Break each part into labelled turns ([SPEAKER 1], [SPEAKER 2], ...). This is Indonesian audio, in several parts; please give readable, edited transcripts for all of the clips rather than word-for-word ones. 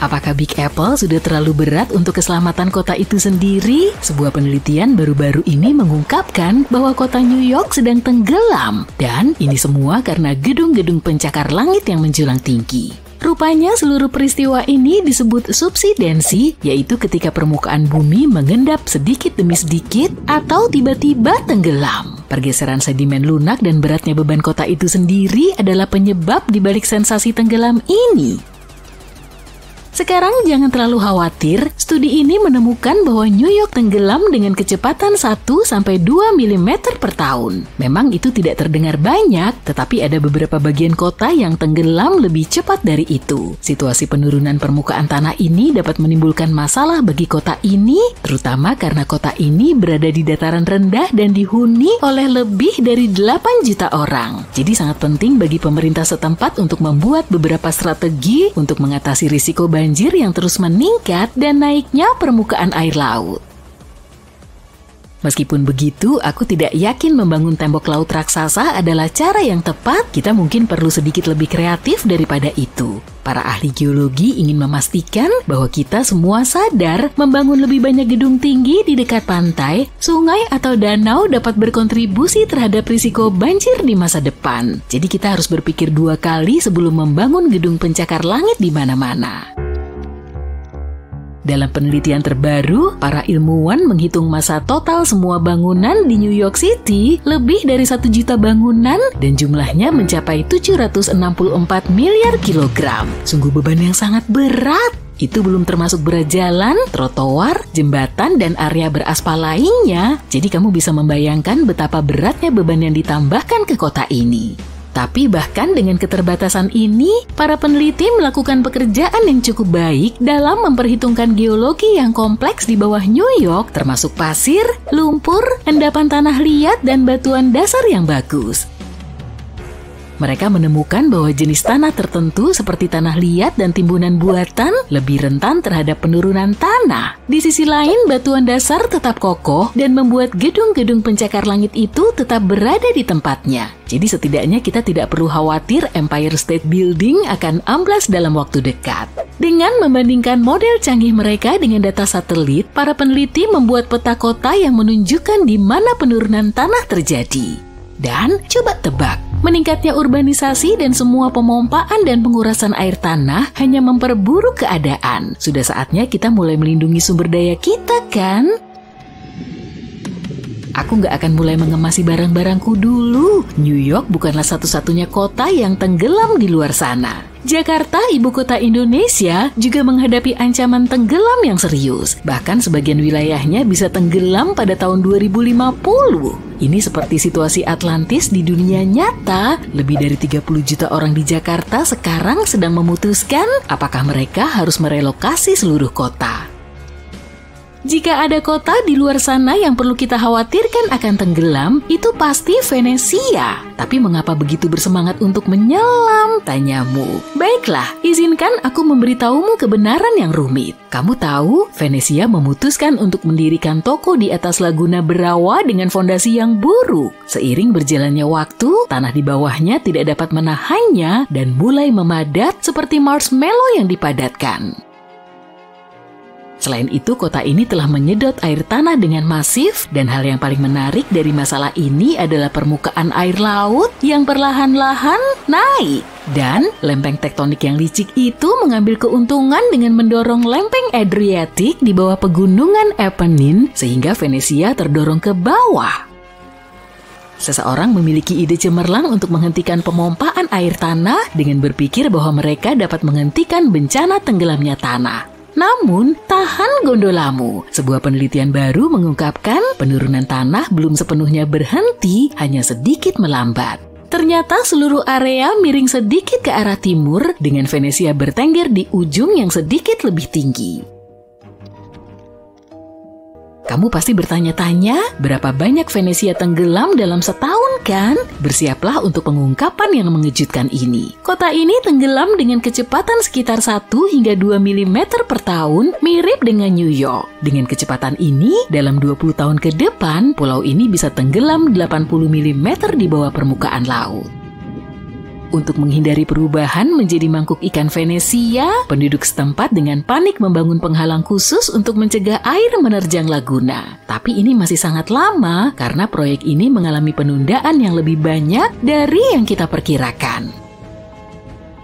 [SPEAKER 1] Apakah Big Apple sudah terlalu berat untuk keselamatan kota itu sendiri? Sebuah penelitian baru-baru ini mengungkapkan bahwa kota New York sedang tenggelam. Dan ini semua karena gedung-gedung pencakar langit yang menjulang tinggi. Rupanya seluruh peristiwa ini disebut subsidensi, yaitu ketika permukaan bumi mengendap sedikit demi sedikit atau tiba-tiba tenggelam. Pergeseran sedimen lunak dan beratnya beban kota itu sendiri adalah penyebab dibalik sensasi tenggelam ini. Sekarang jangan terlalu khawatir, studi ini menemukan bahwa New York tenggelam dengan kecepatan 1-2 mm per tahun. Memang itu tidak terdengar banyak, tetapi ada beberapa bagian kota yang tenggelam lebih cepat dari itu. Situasi penurunan permukaan tanah ini dapat menimbulkan masalah bagi kota ini, terutama karena kota ini berada di dataran rendah dan dihuni oleh lebih dari 8 juta orang. Jadi sangat penting bagi pemerintah setempat untuk membuat beberapa strategi untuk mengatasi risiko banjir yang terus meningkat dan naiknya permukaan air laut. Meskipun begitu, aku tidak yakin membangun tembok laut raksasa adalah cara yang tepat. Kita mungkin perlu sedikit lebih kreatif daripada itu. Para ahli geologi ingin memastikan bahwa kita semua sadar membangun lebih banyak gedung tinggi di dekat pantai, sungai atau danau dapat berkontribusi terhadap risiko banjir di masa depan. Jadi kita harus berpikir 2 kali sebelum membangun gedung pencakar langit di mana-mana. Dalam penelitian terbaru, para ilmuwan menghitung massa total semua bangunan di New York City, lebih dari 1 juta bangunan dan jumlahnya mencapai 764 miliar kilogram. Sungguh beban yang sangat berat. Itu belum termasuk berat jalan, trotoar, jembatan, dan area beraspal lainnya. Jadi kamu bisa membayangkan betapa beratnya beban yang ditambahkan ke kota ini. Tapi bahkan dengan keterbatasan ini, para peneliti melakukan pekerjaan yang cukup baik dalam memperhitungkan geologi yang kompleks di bawah New York, termasuk pasir, lumpur, endapan tanah liat, dan batuan dasar yang bagus. Mereka menemukan bahwa jenis tanah tertentu seperti tanah liat dan timbunan buatan lebih rentan terhadap penurunan tanah. Di sisi lain, batuan dasar tetap kokoh dan membuat gedung-gedung pencakar langit itu tetap berada di tempatnya. Jadi setidaknya kita tidak perlu khawatir Empire State Building akan amblas dalam waktu dekat. Dengan membandingkan model canggih mereka dengan data satelit, para peneliti membuat peta kota yang menunjukkan di mana penurunan tanah terjadi. Dan coba tebak, meningkatnya urbanisasi dan semua pemompaan dan pengurasan air tanah hanya memperburuk keadaan. Sudah saatnya kita mulai melindungi sumber daya kita, kan? Aku nggak akan mulai mengemasi barang-barangku dulu. New York bukanlah satu-satunya kota yang tenggelam di luar sana. Jakarta, ibu kota Indonesia, juga menghadapi ancaman tenggelam yang serius. Bahkan sebagian wilayahnya bisa tenggelam pada tahun 2050. Ini seperti situasi Atlantis di dunia nyata. Lebih dari 30 juta orang di Jakarta sekarang sedang memutuskan apakah mereka harus merelokasi seluruh kota. Jika ada kota di luar sana yang perlu kita khawatirkan akan tenggelam, itu pasti Venesia. Tapi mengapa begitu bersemangat untuk menyelam? Tanyamu. Baiklah, izinkan aku memberitahumu kebenaran yang rumit. Kamu tahu, Venesia memutuskan untuk mendirikan toko di atas Laguna Berawa dengan fondasi yang buruk. Seiring berjalannya waktu, tanah di bawahnya tidak dapat menahannya dan mulai memadat seperti marshmallow yang dipadatkan. Selain itu, kota ini telah menyedot air tanah dengan masif dan hal yang paling menarik dari masalah ini adalah permukaan air laut yang perlahan-lahan naik. Dan lempeng tektonik yang licik itu mengambil keuntungan dengan mendorong lempeng Adriatic di bawah pegunungan Apennine sehingga Venesia terdorong ke bawah. Seseorang memiliki ide cemerlang untuk menghentikan pemompaan air tanah dengan berpikir bahwa mereka dapat menghentikan bencana tenggelamnya tanah. Namun, tahan gondolamu. Sebuah penelitian baru mengungkapkan penurunan tanah belum sepenuhnya berhenti, hanya sedikit melambat. Ternyata seluruh area miring sedikit ke arah timur dengan Venesia bertengger di ujung yang sedikit lebih tinggi. Kamu pasti bertanya-tanya, berapa banyak Venesia tenggelam dalam setahun kan? Bersiaplah untuk pengungkapan yang mengejutkan ini. Kota ini tenggelam dengan kecepatan sekitar 1 hingga 2 mm per tahun, mirip dengan New York. Dengan kecepatan ini, dalam 20 tahun ke depan, pulau ini bisa tenggelam 80 mm di bawah permukaan laut. Untuk menghindari perubahan menjadi mangkuk ikan Venesia, penduduk setempat dengan panik membangun penghalang khusus untuk mencegah air menerjang laguna. Tapi ini masih sangat lama karena proyek ini mengalami penundaan yang lebih banyak dari yang kita perkirakan.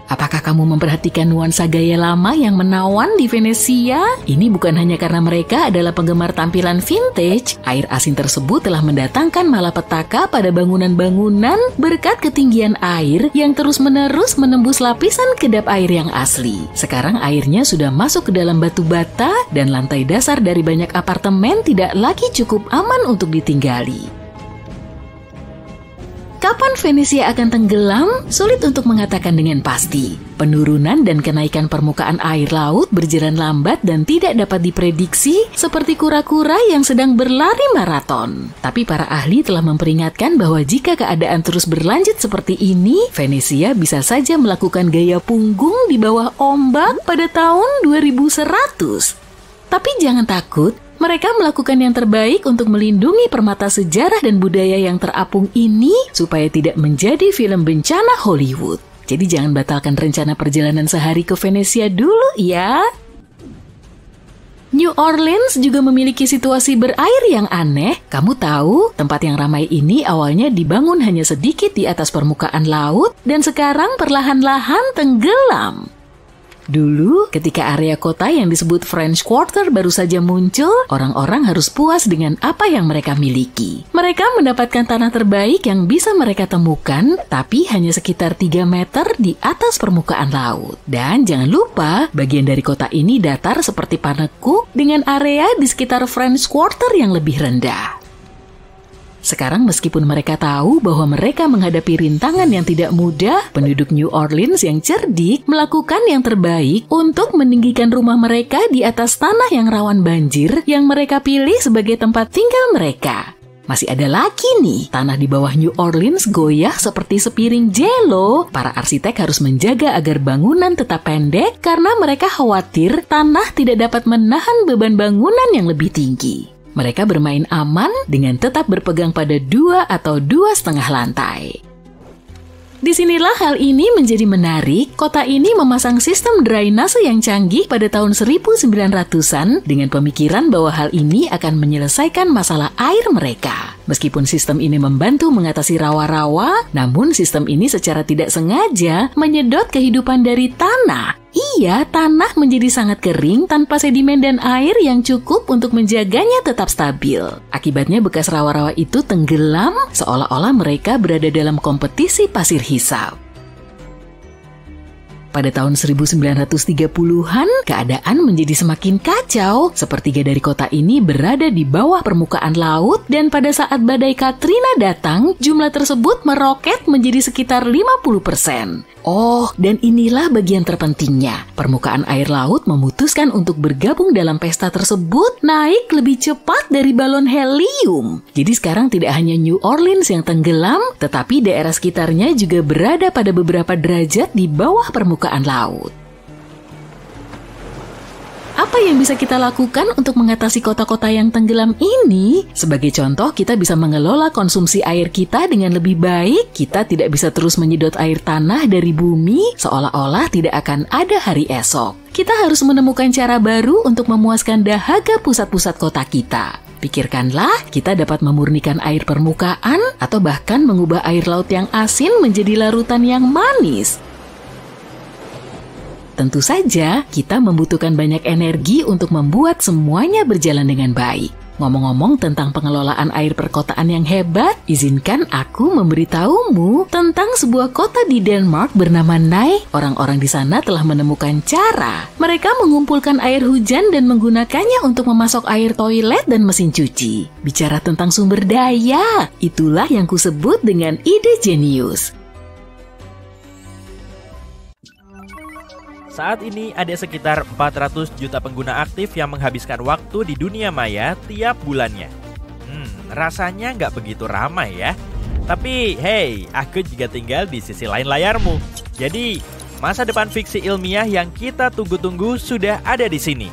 [SPEAKER 1] Apakah kamu memperhatikan nuansa gaya lama yang menawan di Venesia? Ini bukan hanya karena mereka adalah penggemar tampilan vintage. Air asin tersebut telah mendatangkan malapetaka pada bangunan-bangunan berkat ketinggian air yang terus-menerus menembus lapisan kedap air yang asli. Sekarang airnya sudah masuk ke dalam batu bata dan lantai dasar dari banyak apartemen tidak lagi cukup aman untuk ditinggali. Kapan Venesia akan tenggelam? Sulit untuk mengatakan dengan pasti. Penurunan dan kenaikan permukaan air laut berjalan lambat dan tidak dapat diprediksi seperti kura-kura yang sedang berlari maraton. Tapi para ahli telah memperingatkan bahwa jika keadaan terus berlanjut seperti ini, Venesia bisa saja melakukan gaya punggung di bawah ombak pada tahun 2100. Tapi jangan takut. Mereka melakukan yang terbaik untuk melindungi permata sejarah dan budaya yang terapung ini supaya tidak menjadi film bencana Hollywood. Jadi jangan batalkan rencana perjalanan sehari ke Venesia dulu ya. New Orleans juga memiliki situasi berair yang aneh. Kamu tahu, tempat yang ramai ini awalnya dibangun hanya sedikit di atas permukaan laut dan sekarang perlahan-lahan tenggelam. Dulu, ketika area kota yang disebut French Quarter baru saja muncul, orang-orang harus puas dengan apa yang mereka miliki. Mereka mendapatkan tanah terbaik yang bisa mereka temukan, tapi hanya sekitar 3 meter di atas permukaan laut. Dan jangan lupa, bagian dari kota ini datar seperti Panekuk dengan area di sekitar French Quarter yang lebih rendah. Sekarang meskipun mereka tahu bahwa mereka menghadapi rintangan yang tidak mudah, penduduk New Orleans yang cerdik melakukan yang terbaik untuk meninggikan rumah mereka di atas tanah yang rawan banjir yang mereka pilih sebagai tempat tinggal mereka. Masih ada lagi nih, tanah di bawah New Orleans goyah seperti sepiring jelo. Para arsitek harus menjaga agar bangunan tetap pendek karena mereka khawatir tanah tidak dapat menahan beban bangunan yang lebih tinggi. Mereka bermain aman dengan tetap berpegang pada 2 atau 2,5 lantai. Disinilah hal ini menjadi menarik. Kota ini memasang sistem drainase yang canggih pada tahun 1900-an dengan pemikiran bahwa hal ini akan menyelesaikan masalah air mereka. Meskipun sistem ini membantu mengatasi rawa-rawa, namun sistem ini secara tidak sengaja menyedot kehidupan dari tanah. Iya, tanah menjadi sangat kering tanpa sedimen dan air yang cukup untuk menjaganya tetap stabil. Akibatnya bekas rawa-rawa itu tenggelam seolah-olah mereka berada dalam kompetisi pasir hisap. Pada tahun 1930-an, keadaan menjadi semakin kacau. Sepertiga dari kota ini berada di bawah permukaan laut dan pada saat badai Katrina datang, jumlah tersebut meroket menjadi sekitar 50%. Oh, dan inilah bagian terpentingnya. Permukaan air laut memutuskan untuk bergabung dalam pesta tersebut naik lebih cepat dari balon helium. Jadi sekarang tidak hanya New Orleans yang tenggelam, tetapi daerah sekitarnya juga berada pada beberapa derajat di bawah permukaan laut. Apa yang bisa kita lakukan untuk mengatasi kota-kota yang tenggelam ini? Sebagai contoh, kita bisa mengelola konsumsi air kita dengan lebih baik. Kita tidak bisa terus menyedot air tanah dari bumi, seolah-olah tidak akan ada hari esok. Kita harus menemukan cara baru untuk memuaskan dahaga pusat-pusat kota kita. Pikirkanlah, kita dapat memurnikan air permukaan atau bahkan mengubah air laut yang asin menjadi larutan yang manis. Tentu saja, kita membutuhkan banyak energi untuk membuat semuanya berjalan dengan baik. Ngomong-ngomong tentang pengelolaan air perkotaan yang hebat, izinkan aku memberitahumu tentang sebuah kota di Denmark bernama Nai. Orang-orang di sana telah menemukan cara. Mereka mengumpulkan air hujan dan menggunakannya untuk memasok air toilet dan mesin cuci. Bicara tentang sumber daya, itulah yang kusebut dengan ide jenius.
[SPEAKER 2] Saat ini ada sekitar 400 juta pengguna aktif yang menghabiskan waktu di dunia maya tiap bulannya. Rasanya nggak begitu ramai ya. Tapi hey, aku juga tinggal di sisi lain layarmu. Jadi, masa depan fiksi ilmiah yang kita tunggu-tunggu sudah ada di sini.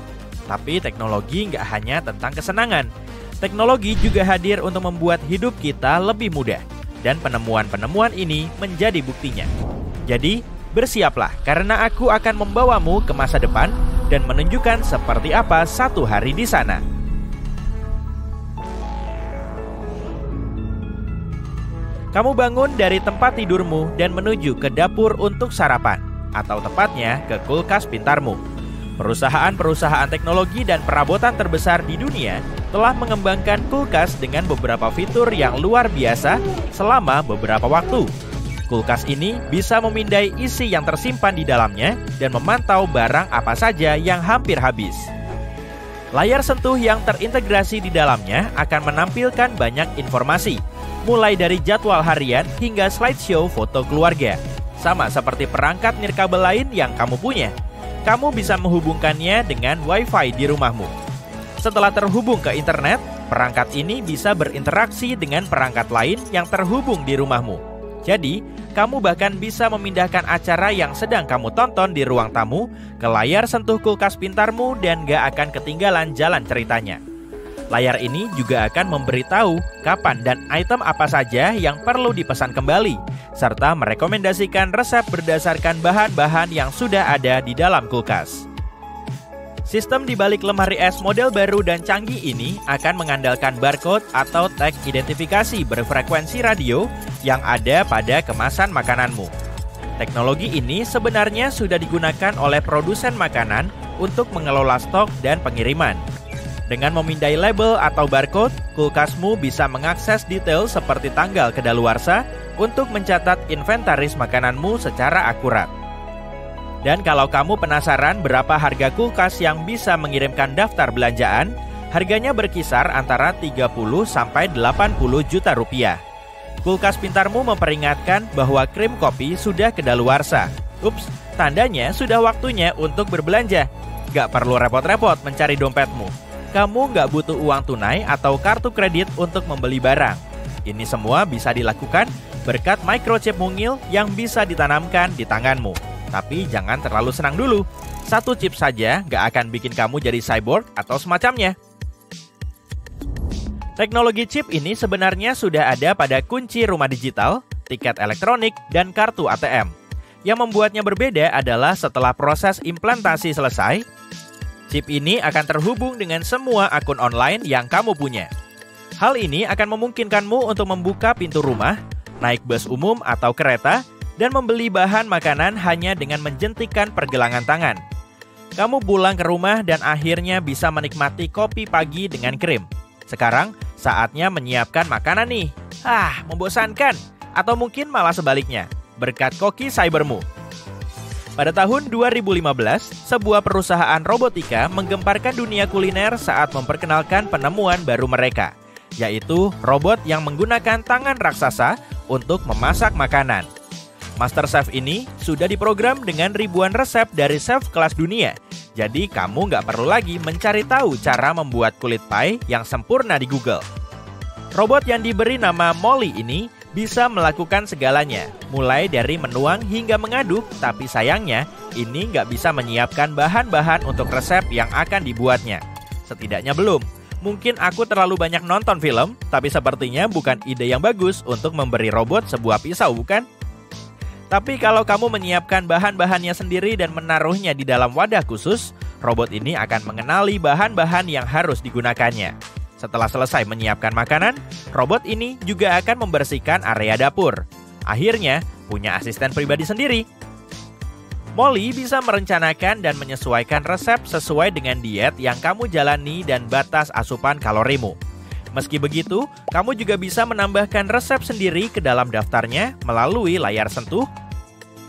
[SPEAKER 2] Tapi teknologi nggak hanya tentang kesenangan. Teknologi juga hadir untuk membuat hidup kita lebih mudah. Dan penemuan-penemuan ini menjadi buktinya. Jadi, bersiaplah karena aku akan membawamu ke masa depan dan menunjukkan seperti apa satu hari di sana. Kamu bangun dari tempat tidurmu dan menuju ke dapur untuk sarapan, atau tepatnya ke kulkas pintarmu. Perusahaan-perusahaan teknologi dan perabotan terbesar di dunia telah mengembangkan kulkas dengan beberapa fitur yang luar biasa selama beberapa waktu. Kulkas ini bisa memindai isi yang tersimpan di dalamnya dan memantau barang apa saja yang hampir habis. Layar sentuh yang terintegrasi di dalamnya akan menampilkan banyak informasi, mulai dari jadwal harian hingga slideshow foto keluarga. Sama seperti perangkat nirkabel lain yang kamu punya, kamu bisa menghubungkannya dengan Wi-Fi di rumahmu. Setelah terhubung ke internet, perangkat ini bisa berinteraksi dengan perangkat lain yang terhubung di rumahmu. Jadi, kamu bahkan bisa memindahkan acara yang sedang kamu tonton di ruang tamu ke layar sentuh kulkas pintarmu dan gak akan ketinggalan jalan ceritanya. Layar ini juga akan memberitahu kapan dan item apa saja yang perlu dipesan kembali, serta merekomendasikan resep berdasarkan bahan-bahan yang sudah ada di dalam kulkas. Sistem di balik lemari es model baru dan canggih ini akan mengandalkan barcode atau tag identifikasi berfrekuensi radio yang ada pada kemasan makananmu. Teknologi ini sebenarnya sudah digunakan oleh produsen makanan untuk mengelola stok dan pengiriman. Dengan memindai label atau barcode, kulkasmu bisa mengakses detail seperti tanggal kedaluarsa untuk mencatat inventaris makananmu secara akurat. Dan kalau kamu penasaran berapa harga kulkas yang bisa mengirimkan daftar belanjaan, harganya berkisar antara 30 sampai 80 juta rupiah. Kulkas pintarmu memperingatkan bahwa krim kopi sudah kedaluarsa. Ups, tandanya sudah waktunya untuk berbelanja. Gak perlu repot-repot mencari dompetmu. Kamu nggak butuh uang tunai atau kartu kredit untuk membeli barang. Ini semua bisa dilakukan berkat microchip mungil yang bisa ditanamkan di tanganmu. Tapi jangan terlalu senang dulu. Satu chip saja nggak akan bikin kamu jadi cyborg atau semacamnya. Teknologi chip ini sebenarnya sudah ada pada kunci rumah digital, tiket elektronik, dan kartu ATM. Yang membuatnya berbeda adalah setelah proses implantasi selesai, chip ini akan terhubung dengan semua akun online yang kamu punya. Hal ini akan memungkinkanmu untuk membuka pintu rumah, naik bus umum atau kereta, dan membeli bahan makanan hanya dengan menjentikkan pergelangan tangan. Kamu pulang ke rumah dan akhirnya bisa menikmati kopi pagi dengan krim. Sekarang, saatnya menyiapkan makanan nih. Membosankan. Atau mungkin malah sebaliknya, berkat koki cybermu. Pada tahun 2015, sebuah perusahaan robotika menggemparkan dunia kuliner saat memperkenalkan penemuan baru mereka, yaitu robot yang menggunakan tangan raksasa untuk memasak makanan. MasterChef ini sudah diprogram dengan ribuan resep dari chef kelas dunia. Jadi kamu nggak perlu lagi mencari tahu cara membuat kulit pie yang sempurna di Google. Robot yang diberi nama Molly ini bisa melakukan segalanya, mulai dari menuang hingga mengaduk, tapi sayangnya ini nggak bisa menyiapkan bahan-bahan untuk resep yang akan dibuatnya. Setidaknya belum. Mungkin aku terlalu banyak nonton film, tapi sepertinya bukan ide yang bagus untuk memberi robot sebuah pisau, bukan? Tapi kalau kamu menyiapkan bahan-bahannya sendiri dan menaruhnya di dalam wadah khusus, robot ini akan mengenali bahan-bahan yang harus digunakannya. Setelah selesai menyiapkan makanan, robot ini juga akan membersihkan area dapur. Akhirnya, punya asisten pribadi sendiri. Molly bisa merencanakan dan menyesuaikan resep sesuai dengan diet yang kamu jalani dan batas asupan kalorimu. Meski begitu, kamu juga bisa menambahkan resep sendiri ke dalam daftarnya melalui layar sentuh.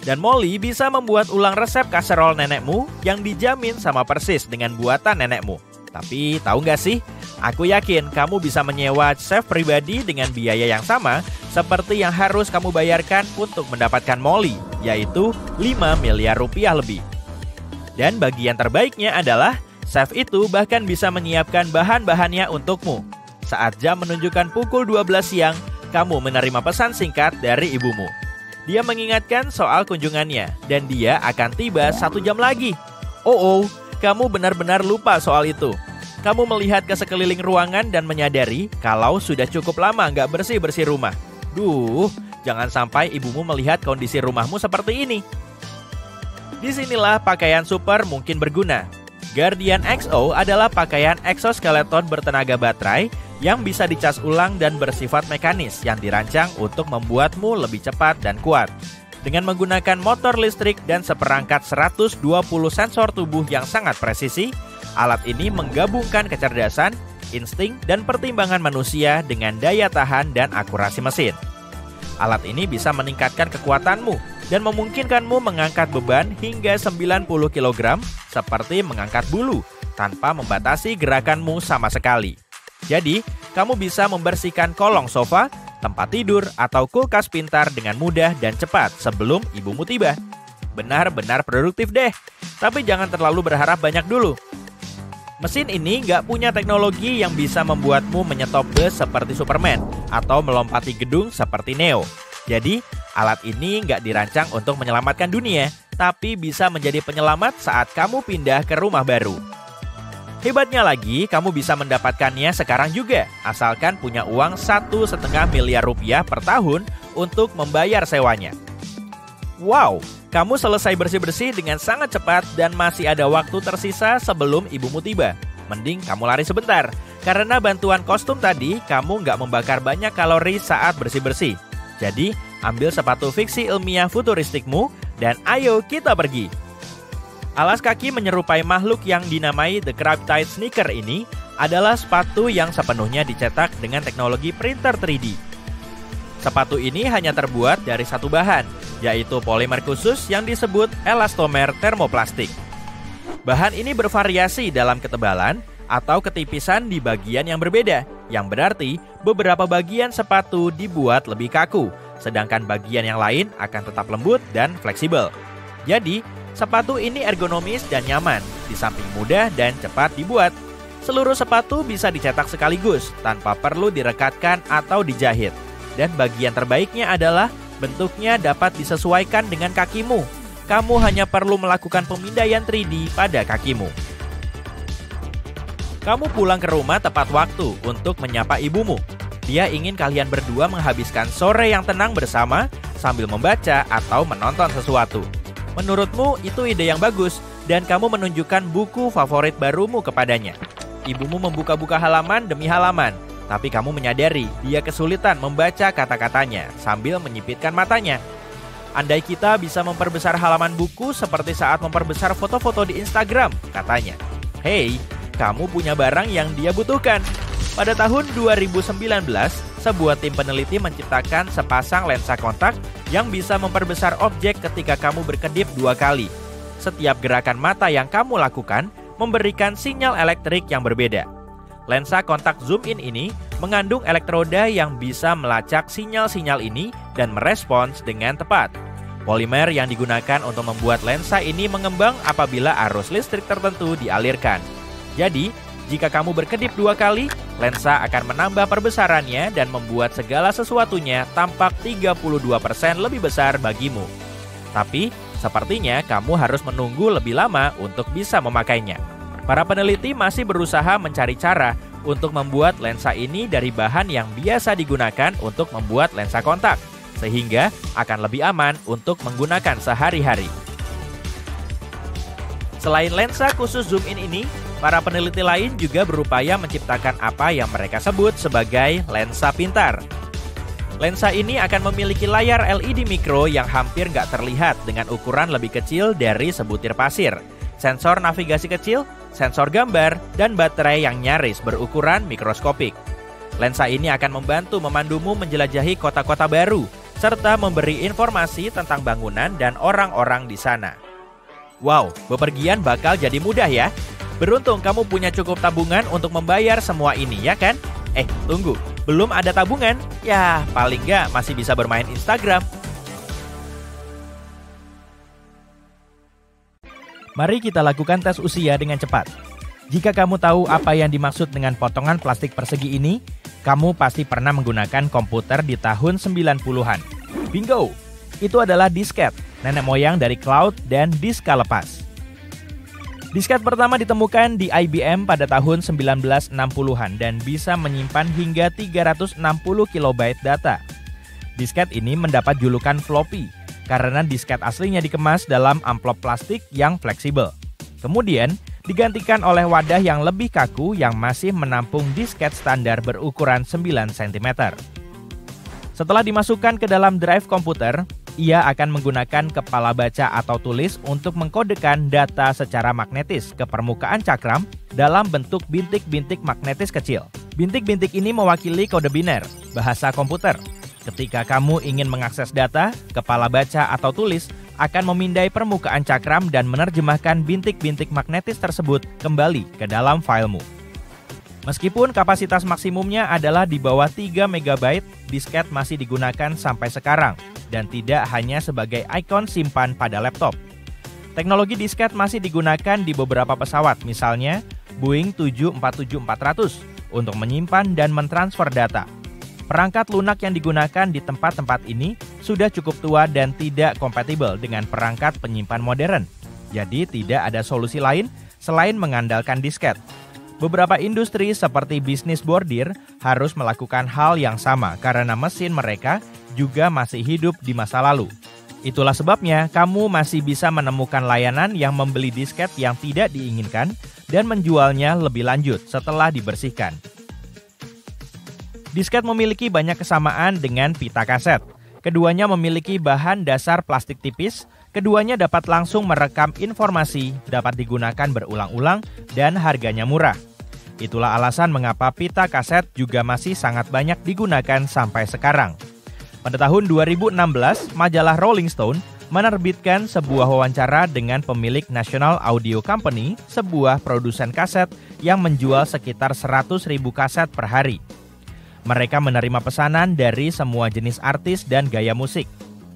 [SPEAKER 2] Dan Molly bisa membuat ulang resep kaserol nenekmu yang dijamin sama persis dengan buatan nenekmu. Tapi tahu nggak sih? Aku yakin kamu bisa menyewa chef pribadi dengan biaya yang sama seperti yang harus kamu bayarkan untuk mendapatkan Molly, yaitu 5 miliar rupiah lebih. Dan bagian terbaiknya adalah chef itu bahkan bisa menyiapkan bahan-bahannya untukmu. Saat jam menunjukkan pukul 12 siang, kamu menerima pesan singkat dari ibumu. Dia mengingatkan soal kunjungannya, dan dia akan tiba 1 jam lagi. Kamu benar-benar lupa soal itu. Kamu melihat ke sekeliling ruangan dan menyadari kalau sudah cukup lama nggak bersih-bersih rumah. jangan sampai ibumu melihat kondisi rumahmu seperti ini. Disinilah pakaian super mungkin berguna. Guardian XO adalah pakaian exoskeleton bertenaga baterai yang bisa dicas ulang dan bersifat mekanis yang dirancang untuk membuatmu lebih cepat dan kuat. Dengan menggunakan motor listrik dan seperangkat 120 sensor tubuh yang sangat presisi, alat ini menggabungkan kecerdasan, insting, dan pertimbangan manusia dengan daya tahan dan akurasi mesin. Alat ini bisa meningkatkan kekuatanmu dan memungkinkanmu mengangkat beban hingga 90 kg seperti mengangkat bulu tanpa membatasi gerakanmu sama sekali. Jadi, kamu bisa membersihkan kolong sofa, tempat tidur, atau kulkas pintar dengan mudah dan cepat sebelum ibumu tiba. Benar-benar produktif deh, tapi jangan terlalu berharap banyak dulu. Mesin ini nggak punya teknologi yang bisa membuatmu menyetop bus seperti Superman atau melompati gedung seperti Neo. Jadi, alat ini nggak dirancang untuk menyelamatkan dunia, tapi bisa menjadi penyelamat saat kamu pindah ke rumah baru. Hebatnya lagi, kamu bisa mendapatkannya sekarang juga, asalkan punya uang 1,5 miliar rupiah per tahun untuk membayar sewanya. Wow, kamu selesai bersih-bersih dengan sangat cepat dan masih ada waktu tersisa sebelum ibumu tiba. Mending kamu lari sebentar, karena bantuan kostum tadi kamu nggak membakar banyak kalori saat bersih-bersih. Jadi, ambil sepatu fiksi ilmiah futuristikmu dan ayo kita pergi. Alas kaki menyerupai makhluk yang dinamai The Cryptid Sneaker ini adalah sepatu yang sepenuhnya dicetak dengan teknologi printer 3D. Sepatu ini hanya terbuat dari satu bahan, yaitu polimer khusus yang disebut elastomer termoplastik. Bahan ini bervariasi dalam ketebalan atau ketipisan di bagian yang berbeda, yang berarti beberapa bagian sepatu dibuat lebih kaku, sedangkan bagian yang lain akan tetap lembut dan fleksibel. Jadi, sepatu ini ergonomis dan nyaman, di samping mudah dan cepat dibuat. Seluruh sepatu bisa dicetak sekaligus, tanpa perlu direkatkan atau dijahit. Dan bagian terbaiknya adalah bentuknya dapat disesuaikan dengan kakimu. Kamu hanya perlu melakukan pemindaian 3D pada kakimu. Kamu pulang ke rumah tepat waktu untuk menyapa ibumu. Dia ingin kalian berdua menghabiskan sore yang tenang bersama sambil membaca atau menonton sesuatu. Menurutmu itu ide yang bagus dan kamu menunjukkan buku favorit barumu kepadanya. Ibumu membuka-buka halaman demi halaman, tapi kamu menyadari dia kesulitan membaca kata-katanya sambil menyipitkan matanya. Andai kita bisa memperbesar halaman buku seperti saat memperbesar foto-foto di Instagram, katanya. Hey, kamu punya barang yang dia butuhkan. Pada tahun 2019, sebuah tim peneliti menciptakan sepasang lensa kontak yang bisa memperbesar objek ketika kamu berkedip 2 kali. Setiap gerakan mata yang kamu lakukan memberikan sinyal elektrik yang berbeda. Lensa kontak zoom in ini mengandung elektroda yang bisa melacak sinyal-sinyal ini dan merespons dengan tepat. Polimer yang digunakan untuk membuat lensa ini mengembang apabila arus listrik tertentu dialirkan. Jadi, jika kamu berkedip 2 kali, lensa akan menambah perbesarannya dan membuat segala sesuatunya tampak 32% lebih besar bagimu. Tapi, sepertinya kamu harus menunggu lebih lama untuk bisa memakainya. Para peneliti masih berusaha mencari cara untuk membuat lensa ini dari bahan yang biasa digunakan untuk membuat lensa kontak, sehingga akan lebih aman untuk menggunakan sehari-hari. Selain lensa khusus zoom in ini, para peneliti lain juga berupaya menciptakan apa yang mereka sebut sebagai lensa pintar. Lensa ini akan memiliki layar LED mikro yang hampir nggak terlihat dengan ukuran lebih kecil dari sebutir pasir, sensor navigasi kecil, sensor gambar, dan baterai yang nyaris berukuran mikroskopik. Lensa ini akan membantu memandumu menjelajahi kota-kota baru, serta memberi informasi tentang bangunan dan orang-orang di sana. Wow, bepergian bakal jadi mudah ya. Beruntung kamu punya cukup tabungan untuk membayar semua ini, ya kan? Tunggu, belum ada tabungan? Ya, paling nggak masih bisa bermain Instagram. Mari kita lakukan tes usia dengan cepat. Jika kamu tahu apa yang dimaksud dengan potongan plastik persegi ini, kamu pasti pernah menggunakan komputer di tahun 90-an. Bingo! Itu adalah disket, nenek moyang dari cloud dan diska lepas. Disket pertama ditemukan di IBM pada tahun 1960-an dan bisa menyimpan hingga 360 KB data. Disket ini mendapat julukan floppy karena disket aslinya dikemas dalam amplop plastik yang fleksibel. Kemudian digantikan oleh wadah yang lebih kaku yang masih menampung disket standar berukuran 9 cm. Setelah dimasukkan ke dalam drive komputer, ia akan menggunakan kepala baca atau tulis untuk mengkodekan data secara magnetis ke permukaan cakram dalam bentuk bintik-bintik magnetis kecil. Bintik-bintik ini mewakili kode biner, bahasa komputer. Ketika kamu ingin mengakses data, kepala baca atau tulis akan memindai permukaan cakram dan menerjemahkan bintik-bintik magnetis tersebut kembali ke dalam filemu. Meskipun kapasitas maksimumnya adalah di bawah 3 MB, disket masih digunakan sampai sekarang dan tidak hanya sebagai ikon simpan pada laptop. Teknologi disket masih digunakan di beberapa pesawat, misalnya Boeing 747-400 untuk menyimpan dan mentransfer data. Perangkat lunak yang digunakan di tempat-tempat ini sudah cukup tua dan tidak kompatibel dengan perangkat penyimpan modern. Jadi tidak ada solusi lain selain mengandalkan disket. Beberapa industri seperti bisnis bordir harus melakukan hal yang sama karena mesin mereka juga masih hidup di masa lalu. Itulah sebabnya kamu masih bisa menemukan layanan yang membeli disket yang tidak diinginkan dan menjualnya lebih lanjut setelah dibersihkan. Disket memiliki banyak kesamaan dengan pita kaset. Keduanya memiliki bahan dasar plastik tipis, keduanya dapat langsung merekam informasi, dapat digunakan berulang-ulang, dan harganya murah. Itulah alasan mengapa pita kaset juga masih sangat banyak digunakan sampai sekarang. Pada tahun 2016, majalah Rolling Stone menerbitkan sebuah wawancara dengan pemilik National Audio Company, sebuah produsen kaset yang menjual sekitar 100.000 kaset per hari. Mereka menerima pesanan dari semua jenis artis dan gaya musik.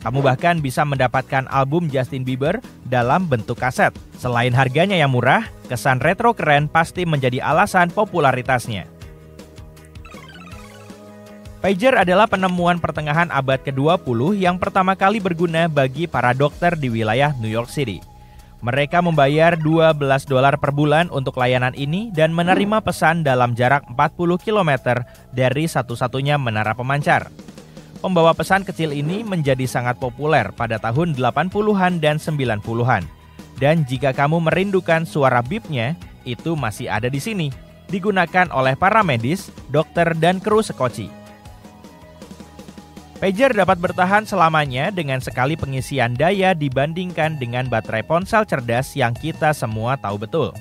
[SPEAKER 2] Kamu bahkan bisa mendapatkan album Justin Bieber dalam bentuk kaset. Selain harganya yang murah, kesan retro keren pasti menjadi alasan popularitasnya. Pager adalah penemuan pertengahan abad ke-20 yang pertama kali berguna bagi para dokter di wilayah New York City. Mereka membayar $12 per bulan untuk layanan ini dan menerima pesan dalam jarak 40 km dari satu-satunya menara pemancar. Pembawa pesan kecil ini menjadi sangat populer pada tahun 80-an dan 90-an. Dan jika kamu merindukan suara bipnya, itu masih ada di sini, digunakan oleh para medis, dokter, dan kru sekoci. Pager dapat bertahan selamanya dengan sekali pengisian daya dibandingkan dengan baterai ponsel cerdas yang kita semua tahu betul.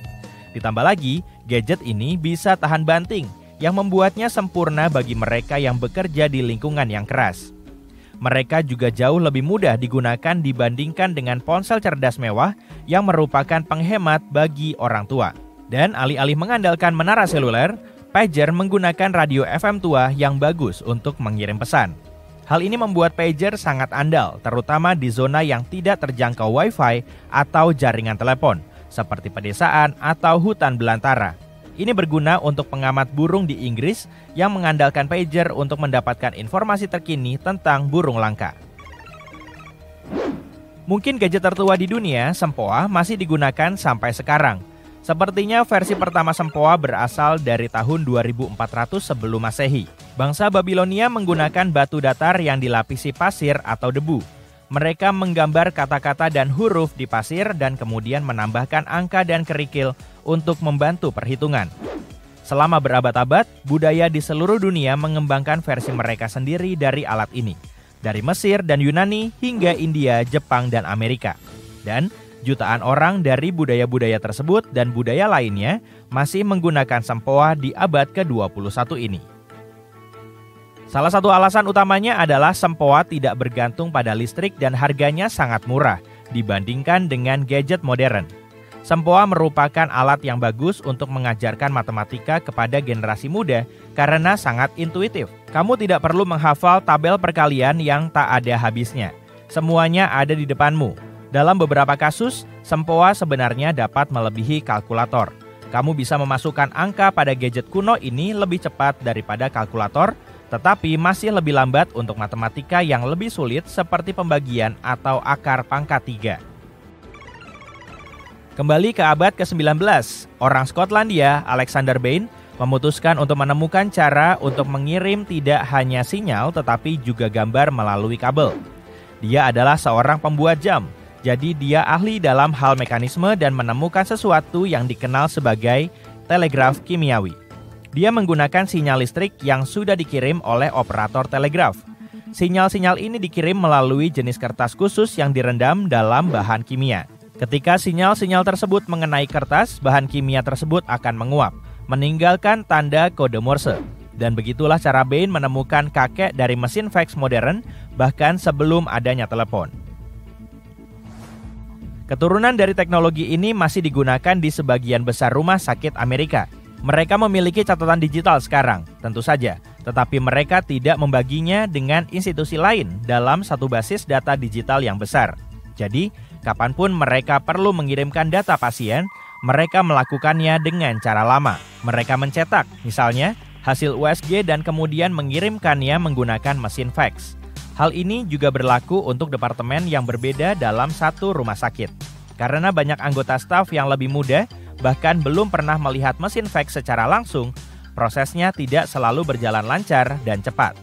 [SPEAKER 2] Ditambah lagi, gadget ini bisa tahan banting, yang membuatnya sempurna bagi mereka yang bekerja di lingkungan yang keras. Mereka juga jauh lebih mudah digunakan dibandingkan dengan ponsel cerdas mewah yang merupakan penghemat bagi orang tua. Dan alih-alih mengandalkan menara seluler, pager menggunakan radio FM tua yang bagus untuk mengirim pesan. Hal ini membuat pager sangat andal, terutama di zona yang tidak terjangkau Wi-Fi atau jaringan telepon, seperti pedesaan atau hutan belantara. Ini berguna untuk pengamat burung di Inggris yang mengandalkan pager untuk mendapatkan informasi terkini tentang burung langka. Mungkin gadget tertua di dunia, sempoa, masih digunakan sampai sekarang. Sepertinya versi pertama sempoa berasal dari tahun 2400 sebelum Masehi. Bangsa Babilonia menggunakan batu datar yang dilapisi pasir atau debu. Mereka menggambar kata-kata dan huruf di pasir dan kemudian menambahkan angka dan kerikil untuk membantu perhitungan. Selama berabad-abad, budaya di seluruh dunia mengembangkan versi mereka sendiri dari alat ini. Dari Mesir dan Yunani hingga India, Jepang, dan Amerika. Dan jutaan orang dari budaya-budaya tersebut dan budaya lainnya masih menggunakan sempoa di abad ke-21 ini. Salah satu alasan utamanya adalah sempoa tidak bergantung pada listrik dan harganya sangat murah dibandingkan dengan gadget modern. Sempoa merupakan alat yang bagus untuk mengajarkan matematika kepada generasi muda karena sangat intuitif. Kamu tidak perlu menghafal tabel perkalian yang tak ada habisnya. Semuanya ada di depanmu. Dalam beberapa kasus, sempoa sebenarnya dapat melebihi kalkulator. Kamu bisa memasukkan angka pada gadget kuno ini lebih cepat daripada kalkulator, tetapi masih lebih lambat untuk matematika yang lebih sulit seperti pembagian atau akar pangkat 3. Kembali ke abad ke-19, orang Skotlandia, Alexander Bain, memutuskan untuk menemukan cara untuk mengirim tidak hanya sinyal tetapi juga gambar melalui kabel. Dia adalah seorang pembuat jam, jadi dia ahli dalam hal mekanisme dan menemukan sesuatu yang dikenal sebagai telegraf kimiawi. Dia menggunakan sinyal listrik yang sudah dikirim oleh operator telegraf. Sinyal-sinyal ini dikirim melalui jenis kertas khusus yang direndam dalam bahan kimia. Ketika sinyal-sinyal tersebut mengenai kertas, bahan kimia tersebut akan menguap, meninggalkan tanda kode Morse. Dan begitulah cara Bain menemukan kakek dari mesin fax modern, bahkan sebelum adanya telepon. Keturunan dari teknologi ini masih digunakan di sebagian besar rumah sakit Amerika. Mereka memiliki catatan digital sekarang, tentu saja, tetapi mereka tidak membaginya dengan institusi lain dalam satu basis data digital yang besar. Jadi, kapanpun mereka perlu mengirimkan data pasien, mereka melakukannya dengan cara lama. Mereka mencetak, misalnya, hasil USG dan kemudian mengirimkannya menggunakan mesin fax. Hal ini juga berlaku untuk departemen yang berbeda dalam satu rumah sakit. Karena banyak anggota staf yang lebih muda, bahkan belum pernah melihat mesin fax secara langsung, prosesnya tidak selalu berjalan lancar dan cepat.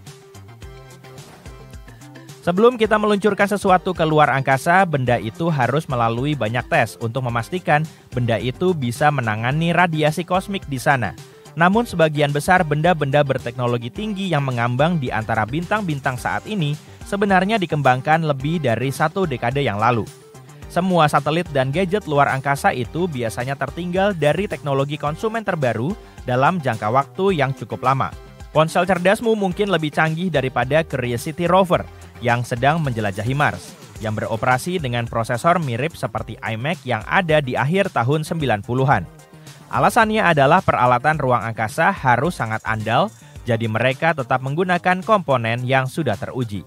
[SPEAKER 2] Sebelum kita meluncurkan sesuatu ke luar angkasa, benda itu harus melalui banyak tes untuk memastikan benda itu bisa menangani radiasi kosmik di sana. Namun sebagian besar benda-benda berteknologi tinggi yang mengambang di antara bintang-bintang saat ini sebenarnya dikembangkan lebih dari 1 dekade yang lalu. Semua satelit dan gadget luar angkasa itu biasanya tertinggal dari teknologi konsumen terbaru dalam jangka waktu yang cukup lama. Ponsel cerdasmu mungkin lebih canggih daripada Curiosity rover yang sedang menjelajahi Mars, yang beroperasi dengan prosesor mirip seperti iMac yang ada di akhir tahun 90-an. Alasannya adalah peralatan ruang angkasa harus sangat andal, jadi mereka tetap menggunakan komponen yang sudah teruji.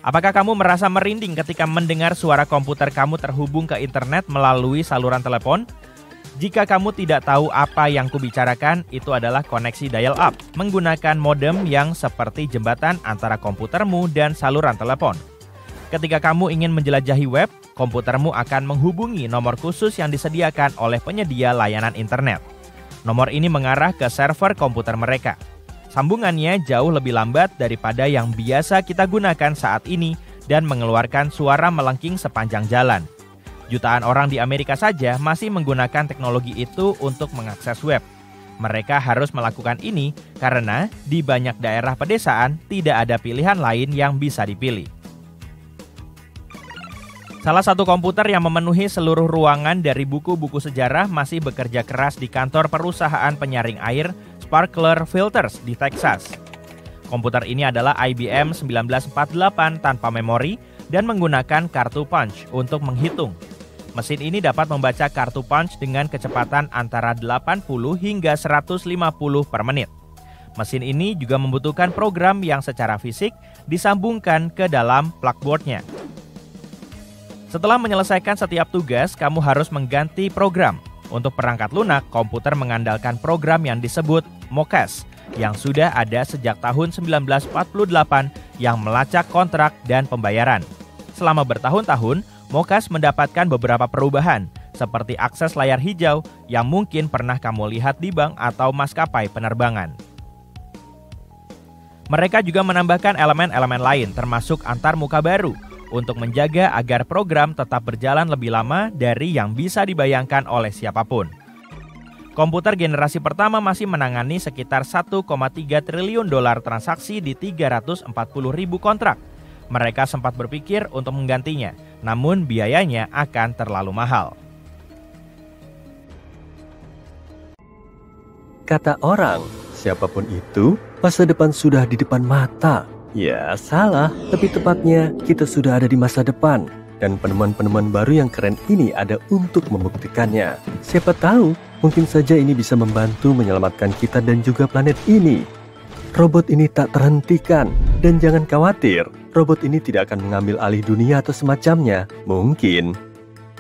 [SPEAKER 2] Apakah kamu merasa merinding ketika mendengar suara komputer kamu terhubung ke internet melalui saluran telepon? Jika kamu tidak tahu apa yang kubicarakan, itu adalah koneksi dial-up menggunakan modem yang seperti jembatan antara komputermu dan saluran telepon. Ketika kamu ingin menjelajahi web, komputermu akan menghubungi nomor khusus yang disediakan oleh penyedia layanan internet. Nomor ini mengarah ke server komputer mereka. Sambungannya jauh lebih lambat daripada yang biasa kita gunakan saat ini dan mengeluarkan suara melengking sepanjang jalan. Jutaan orang di Amerika saja masih menggunakan teknologi itu untuk mengakses web. Mereka harus melakukan ini karena di banyak daerah pedesaan tidak ada pilihan lain yang bisa dipilih. Salah satu komputer yang memenuhi seluruh ruangan dari buku-buku sejarah masih bekerja keras di kantor perusahaan penyaring air Sparkler Filters di Texas. Komputer ini adalah IBM 1948 tanpa memori dan menggunakan kartu punch untuk menghitung. Mesin ini dapat membaca kartu punch dengan kecepatan antara 80 hingga 150 per menit. Mesin ini juga membutuhkan program yang secara fisik disambungkan ke dalam plugboard-nya. Setelah menyelesaikan setiap tugas, kamu harus mengganti program. Untuk perangkat lunak, komputer mengandalkan program yang disebut MoCAS, yang sudah ada sejak tahun 1948 yang melacak kontrak dan pembayaran. Selama bertahun-tahun, MoCAS mendapatkan beberapa perubahan, seperti akses layar hijau yang mungkin pernah kamu lihat di bank atau maskapai penerbangan. Mereka juga menambahkan elemen-elemen lain, termasuk antarmuka baru, untuk menjaga agar program tetap berjalan lebih lama dari yang bisa dibayangkan oleh siapapun. Komputer generasi pertama masih menangani sekitar 1,3 triliun dolar transaksi di 340 ribu kontrak. Mereka sempat berpikir untuk menggantinya, namun biayanya akan terlalu mahal.
[SPEAKER 3] Kata orang, siapapun itu, masa depan sudah di depan mata. Ya, salah. Lebih tepatnya, kita sudah ada di masa depan. Dan penemuan-penemuan baru yang keren ini ada untuk membuktikannya. Siapa tahu, mungkin saja ini bisa membantu menyelamatkan kita dan juga planet ini. Robot ini tak terhentikan, dan jangan khawatir, robot ini tidak akan mengambil alih dunia atau semacamnya. Mungkin.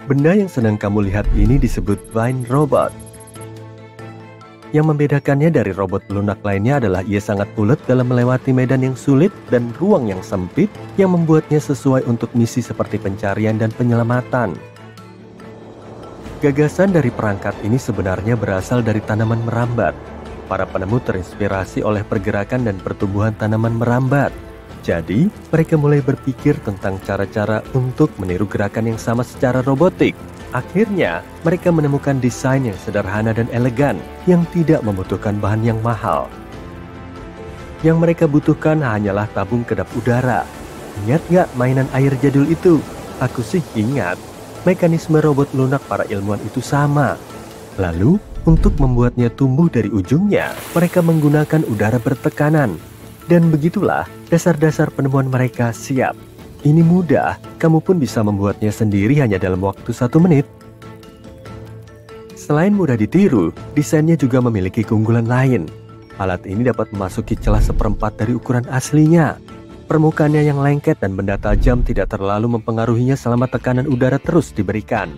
[SPEAKER 3] Benda yang sedang kamu lihat ini disebut Vine Robot. Yang membedakannya dari robot lunak lainnya adalah ia sangat ulet dalam melewati medan yang sulit dan ruang yang sempit yang membuatnya sesuai untuk misi seperti pencarian dan penyelamatan. Gagasan dari perangkat ini sebenarnya berasal dari tanaman merambat. Para penemu terinspirasi oleh pergerakan dan pertumbuhan tanaman merambat. Jadi, mereka mulai berpikir tentang cara-cara untuk meniru gerakan yang sama secara robotik. Akhirnya, mereka menemukan desain yang sederhana dan elegan yang tidak membutuhkan bahan yang mahal. Yang mereka butuhkan hanyalah tabung kedap udara. Ingat nggak mainan air jadul itu? Aku sih ingat. Mekanisme robot lunak para ilmuwan itu sama. Lalu, untuk membuatnya tumbuh dari ujungnya, mereka menggunakan udara bertekanan. Dan begitulah, dasar-dasar penemuan mereka siap. Ini mudah, kamu pun bisa membuatnya sendiri hanya dalam waktu 1 menit. Selain mudah ditiru, desainnya juga memiliki keunggulan lain. Alat ini dapat memasuki celah 1/4 dari ukuran aslinya. Permukaannya yang lengket dan benda tajam tidak terlalu mempengaruhinya selama tekanan udara terus diberikan.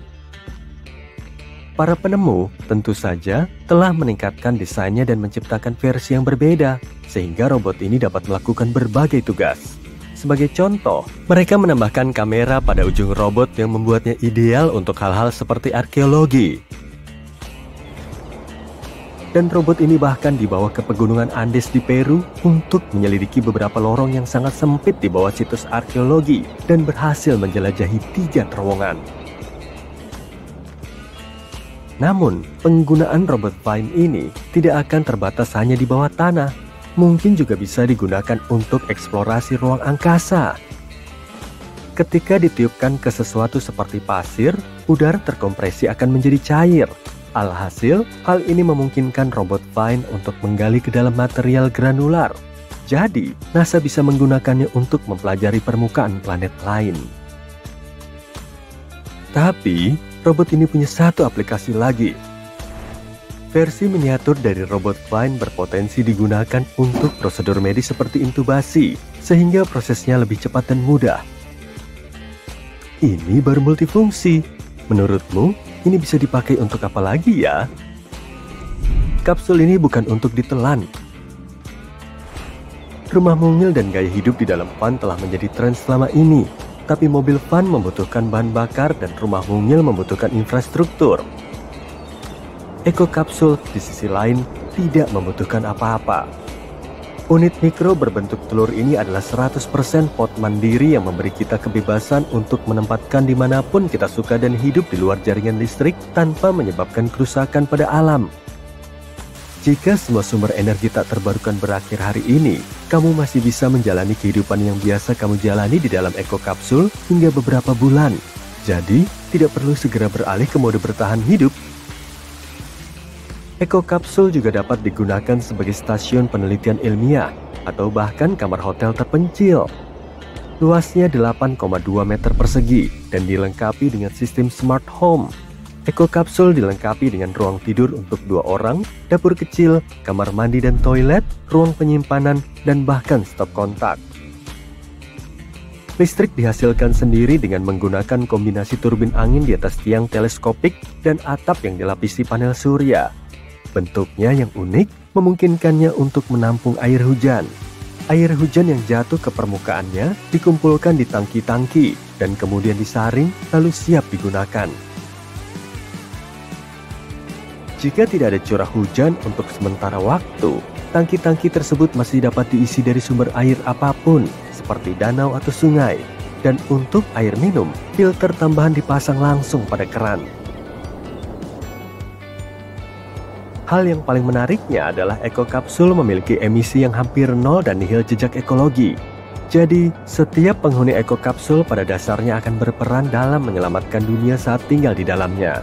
[SPEAKER 3] Para penemu tentu saja telah meningkatkan desainnya dan menciptakan versi yang berbeda, sehingga robot ini dapat melakukan berbagai tugas. Sebagai contoh, mereka menambahkan kamera pada ujung robot yang membuatnya ideal untuk hal-hal seperti arkeologi. Dan robot ini bahkan dibawa ke pegunungan Andes di Peru untuk menyelidiki beberapa lorong yang sangat sempit di bawah situs arkeologi dan berhasil menjelajahi 3 terowongan. Namun, penggunaan robot Vine ini tidak akan terbatas hanya di bawah tanah. Mungkin juga bisa digunakan untuk eksplorasi ruang angkasa. Ketika ditiupkan ke sesuatu seperti pasir, udara terkompresi akan menjadi cair. Alhasil, hal ini memungkinkan robot Vine untuk menggali ke dalam material granular. Jadi, NASA bisa menggunakannya untuk mempelajari permukaan planet lain. Tapi, robot ini punya satu aplikasi lagi. Versi miniatur dari robot Vine berpotensi digunakan untuk prosedur medis seperti intubasi, sehingga prosesnya lebih cepat dan mudah. Ini baru multifungsi. Menurutmu, ini bisa dipakai untuk apa lagi ya? Kapsul ini bukan untuk ditelan. Rumah mungil dan gaya hidup di dalam van telah menjadi tren selama ini. Tapi mobil van membutuhkan bahan bakar dan rumah mungil membutuhkan infrastruktur. Eco Kapsul di sisi lain tidak membutuhkan apa-apa. Unit mikro berbentuk telur ini adalah 100% pot mandiri yang memberi kita kebebasan untuk menempatkan dimanapun kita suka dan hidup di luar jaringan listrik tanpa menyebabkan kerusakan pada alam. Jika semua sumber energi tak terbarukan berakhir hari ini, kamu masih bisa menjalani kehidupan yang biasa kamu jalani di dalam Eco Kapsul hingga beberapa bulan. Jadi, tidak perlu segera beralih ke mode bertahan hidup. Eco Kapsul juga dapat digunakan sebagai stasiun penelitian ilmiah atau bahkan kamar hotel terpencil. Luasnya 8,2 meter persegi dan dilengkapi dengan sistem smart home. Eco Kapsul dilengkapi dengan ruang tidur untuk 2 orang, dapur kecil, kamar mandi dan toilet, ruang penyimpanan, dan bahkan stop kontak. Listrik dihasilkan sendiri dengan menggunakan kombinasi turbin angin di atas tiang teleskopik dan atap yang dilapisi panel surya. Bentuknya yang unik memungkinkannya untuk menampung air hujan. Air hujan yang jatuh ke permukaannya dikumpulkan di tangki-tangki dan kemudian disaring lalu siap digunakan. Jika tidak ada curah hujan untuk sementara waktu, tangki-tangki tersebut masih dapat diisi dari sumber air apapun seperti danau atau sungai. Dan untuk air minum, filter tambahan dipasang langsung pada keran. Hal yang paling menariknya adalah Eco Kapsul memiliki emisi yang hampir nol dan nihil jejak ekologi. Jadi, setiap penghuni Eco Kapsul pada dasarnya akan berperan dalam menyelamatkan dunia saat tinggal di dalamnya.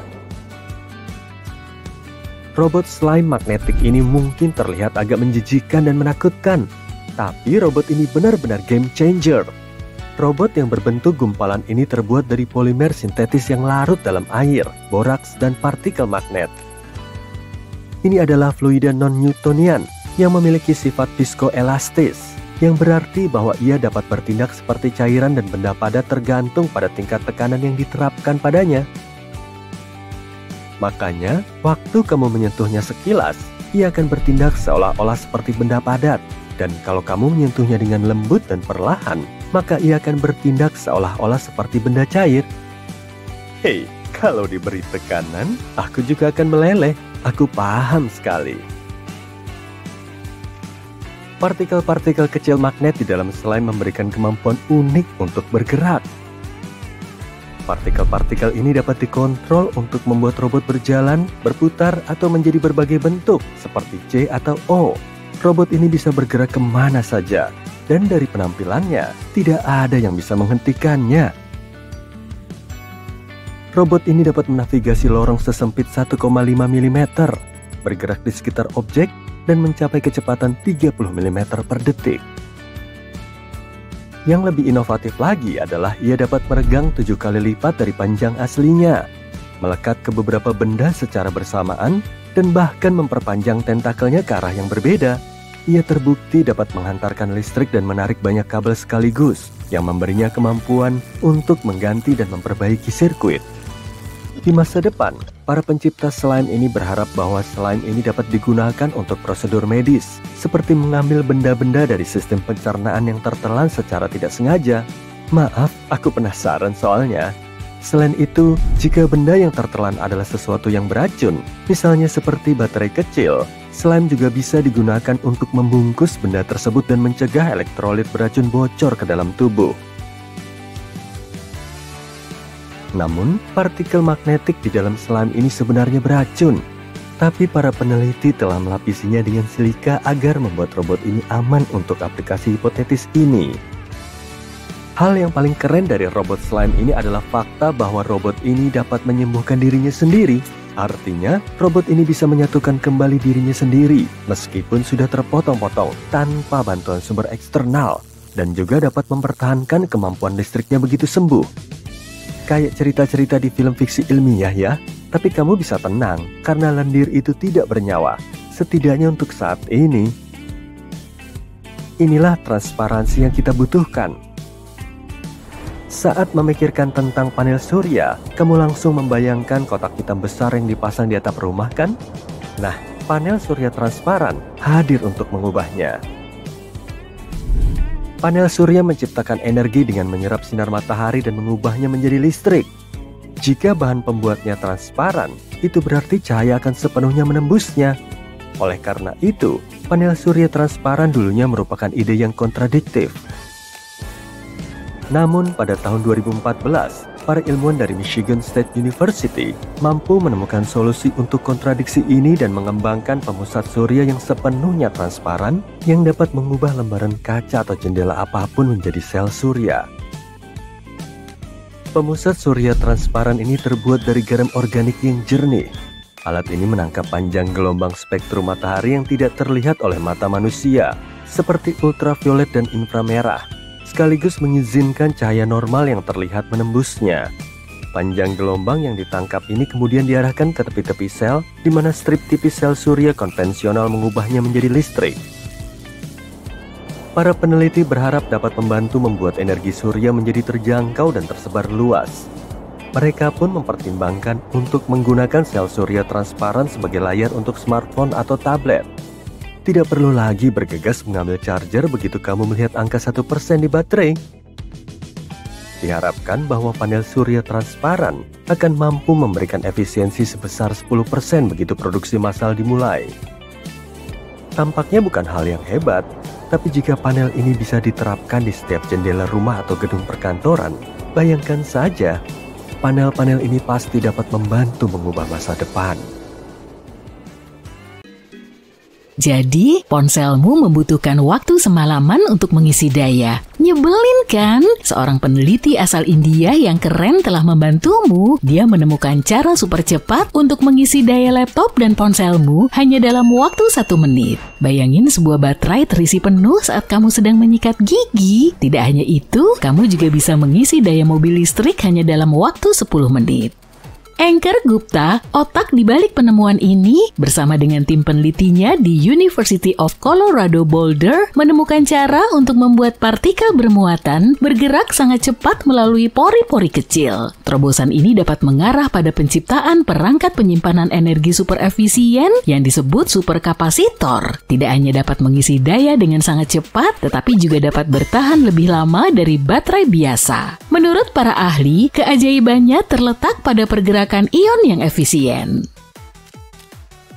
[SPEAKER 3] Robot slime magnetik ini mungkin terlihat agak menjijikkan dan menakutkan, tapi robot ini benar-benar game changer. Robot yang berbentuk gumpalan ini terbuat dari polimer sintetis yang larut dalam air, boraks, dan partikel magnet. Ini adalah fluida non-Newtonian yang memiliki sifat viskoelastis, yang berarti bahwa ia dapat bertindak seperti cairan dan benda padat tergantung pada tingkat tekanan yang diterapkan padanya. Makanya, waktu kamu menyentuhnya sekilas, ia akan bertindak seolah-olah seperti benda padat. Dan kalau kamu menyentuhnya dengan lembut dan perlahan, maka ia akan bertindak seolah-olah seperti benda cair. Hei, Kalau diberi tekanan, aku juga akan meleleh. Aku paham sekali. Partikel-partikel kecil magnet di dalam slime memberikan kemampuan unik untuk bergerak. Partikel-partikel ini dapat dikontrol untuk membuat robot berjalan, berputar, atau menjadi berbagai bentuk, seperti C atau O. Robot ini bisa bergerak kemana saja, dan dari penampilannya, tidak ada yang bisa menghentikannya. Robot ini dapat menavigasi lorong sesempit 1,5 mm, bergerak di sekitar objek, dan mencapai kecepatan 30 mm per detik. Yang lebih inovatif lagi adalah ia dapat meregang 7 kali lipat dari panjang aslinya, melekat ke beberapa benda secara bersamaan, dan bahkan memperpanjang tentakelnya ke arah yang berbeda. Ia terbukti dapat menghantarkan listrik dan menarik banyak kabel sekaligus, yang memberinya kemampuan untuk mengganti dan memperbaiki sirkuit. Di masa depan, para pencipta slime ini berharap bahwa slime ini dapat digunakan untuk prosedur medis, seperti mengambil benda-benda dari sistem pencernaan yang tertelan secara tidak sengaja. Maaf, aku penasaran soalnya. Selain itu, jika benda yang tertelan adalah sesuatu yang beracun, misalnya seperti baterai kecil, slime juga bisa digunakan untuk membungkus benda tersebut dan mencegah elektrolit beracun bocor ke dalam tubuh. Namun, partikel magnetik di dalam slime ini sebenarnya beracun. Tapi para peneliti telah melapisinya dengan silika agar membuat robot ini aman untuk aplikasi hipotetis ini. Hal yang paling keren dari robot slime ini adalah fakta bahwa robot ini dapat menyembuhkan dirinya sendiri. Artinya, robot ini bisa menyatukan kembali dirinya sendiri, meskipun sudah terpotong-potong tanpa bantuan sumber eksternal, dan juga dapat mempertahankan kemampuan listriknya begitu sembuh. Kayak cerita-cerita di film fiksi ilmiah ya, tapi kamu bisa tenang karena lendir itu tidak bernyawa, setidaknya untuk saat ini. Inilah transparansi yang kita butuhkan. Saat memikirkan tentang panel surya, kamu langsung membayangkan kotak hitam besar yang dipasang di atap rumah kan? Nah, panel surya transparan hadir untuk mengubahnya. Panel surya menciptakan energi dengan menyerap sinar matahari dan mengubahnya menjadi listrik. Jika bahan pembuatnya transparan, itu berarti cahaya akan sepenuhnya menembusnya. Oleh karena itu, panel surya transparan dulunya merupakan ide yang kontradiktif. Namun pada tahun 2014, para ilmuwan dari Michigan State University mampu menemukan solusi untuk kontradiksi ini dan mengembangkan pemusat surya yang sepenuhnya transparan yang dapat mengubah lembaran kaca atau jendela apapun menjadi sel surya. Pemusat surya transparan ini terbuat dari garam organik yang jernih. Alat ini menangkap panjang gelombang spektrum matahari yang tidak terlihat oleh mata manusia, seperti ultraviolet dan inframerah, sekaligus mengizinkan cahaya normal yang terlihat menembusnya. Panjang gelombang yang ditangkap ini kemudian diarahkan ke tepi-tepi sel, di mana strip tipis sel surya konvensional mengubahnya menjadi listrik. Para peneliti berharap dapat membantu membuat energi surya menjadi terjangkau dan tersebar luas. Mereka pun mempertimbangkan untuk menggunakan sel surya transparan sebagai layar untuk smartphone atau tablet. Tidak perlu lagi bergegas mengambil charger begitu kamu melihat angka 1% di baterai. Diharapkan bahwa panel surya transparan akan mampu memberikan efisiensi sebesar 10% begitu produksi massal dimulai. Tampaknya bukan hal yang hebat, tapi jika panel ini bisa diterapkan di setiap jendela rumah atau gedung perkantoran, bayangkan saja, panel-panel ini pasti dapat membantu mengubah masa depan.
[SPEAKER 1] Jadi, ponselmu membutuhkan waktu semalaman untuk mengisi daya. Nyebelin kan? Seorang peneliti asal India yang keren telah membantumu. Dia menemukan cara super cepat untuk mengisi daya laptop dan ponselmu hanya dalam waktu 1 menit. Bayangin sebuah baterai terisi penuh saat kamu sedang menyikat gigi. Tidak hanya itu, kamu juga bisa mengisi daya mobil listrik hanya dalam waktu 10 menit. Anchor Gupta, otak di balik penemuan ini, bersama dengan tim penelitinya di University of Colorado Boulder, menemukan cara untuk membuat partikel bermuatan bergerak sangat cepat melalui pori-pori kecil. Terobosan ini dapat mengarah pada penciptaan perangkat penyimpanan energi super efisien yang disebut superkapasitor. Tidak hanya dapat mengisi daya dengan sangat cepat, tetapi juga dapat bertahan lebih lama dari baterai biasa. Menurut para ahli, keajaibannya terletak pada pergerakan ion yang efisien.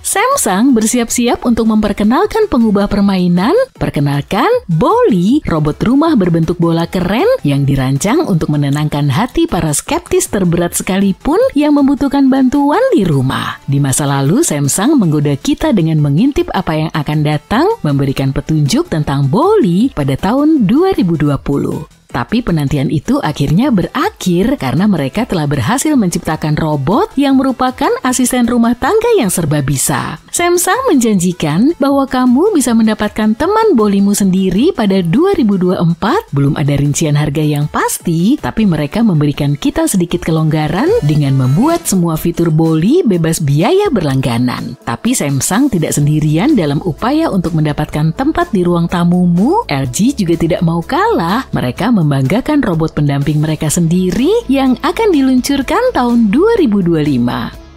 [SPEAKER 1] Samsung bersiap-siap untuk memperkenalkan pengubah permainan. Perkenalkan Bolly, robot rumah berbentuk bola keren yang dirancang untuk menenangkan hati para skeptis terberat sekalipun yang membutuhkan bantuan di rumah. Di masa lalu, Samsung menggoda kita dengan mengintip apa yang akan datang, memberikan petunjuk tentang Bolly pada tahun 2020. Tapi penantian itu akhirnya berakhir karena mereka telah berhasil menciptakan robot yang merupakan asisten rumah tangga yang serba bisa. Samsung menjanjikan bahwa kamu bisa mendapatkan teman Bollymu sendiri pada 2024. Belum ada rincian harga yang pasti, tapi mereka memberikan kita sedikit kelonggaran dengan membuat semua fitur Bolly bebas biaya berlangganan. Tapi Samsung tidak sendirian dalam upaya untuk mendapatkan tempat di ruang tamumu. LG juga tidak mau kalah. Mereka membanggakan robot pendamping mereka sendiri yang akan diluncurkan tahun 2025.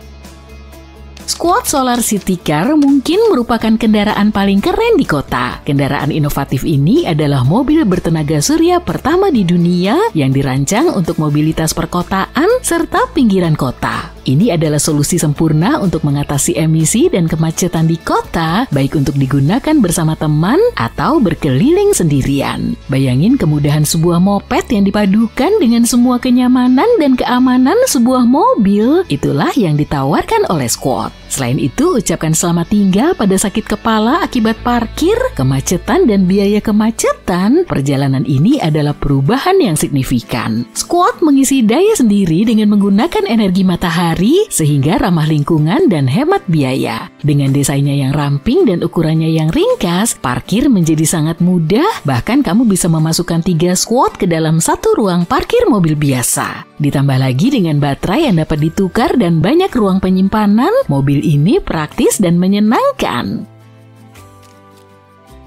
[SPEAKER 1] Squad Solar City Car mungkin merupakan kendaraan paling keren di kota. Kendaraan inovatif ini adalah mobil bertenaga surya pertama di dunia yang dirancang untuk mobilitas perkotaan serta pinggiran kota. Ini adalah solusi sempurna untuk mengatasi emisi dan kemacetan di kota, baik untuk digunakan bersama teman atau berkeliling sendirian. Bayangin kemudahan sebuah moped yang dipadukan dengan semua kenyamanan dan keamanan sebuah mobil. Itulah yang ditawarkan oleh Squad. Selain itu, ucapkan selamat tinggal pada sakit kepala akibat parkir, kemacetan, dan biaya kemacetan. Perjalanan ini adalah perubahan yang signifikan. Squad mengisi daya sendiri dengan menggunakan energi matahari, sehingga ramah lingkungan dan hemat biaya. Dengan desainnya yang ramping dan ukurannya yang ringkas, parkir menjadi sangat mudah. Bahkan kamu bisa memasukkan 3 Squad ke dalam satu ruang parkir mobil biasa. Ditambah lagi dengan baterai yang dapat ditukar dan banyak ruang penyimpanan, mobil ini praktis dan menyenangkan.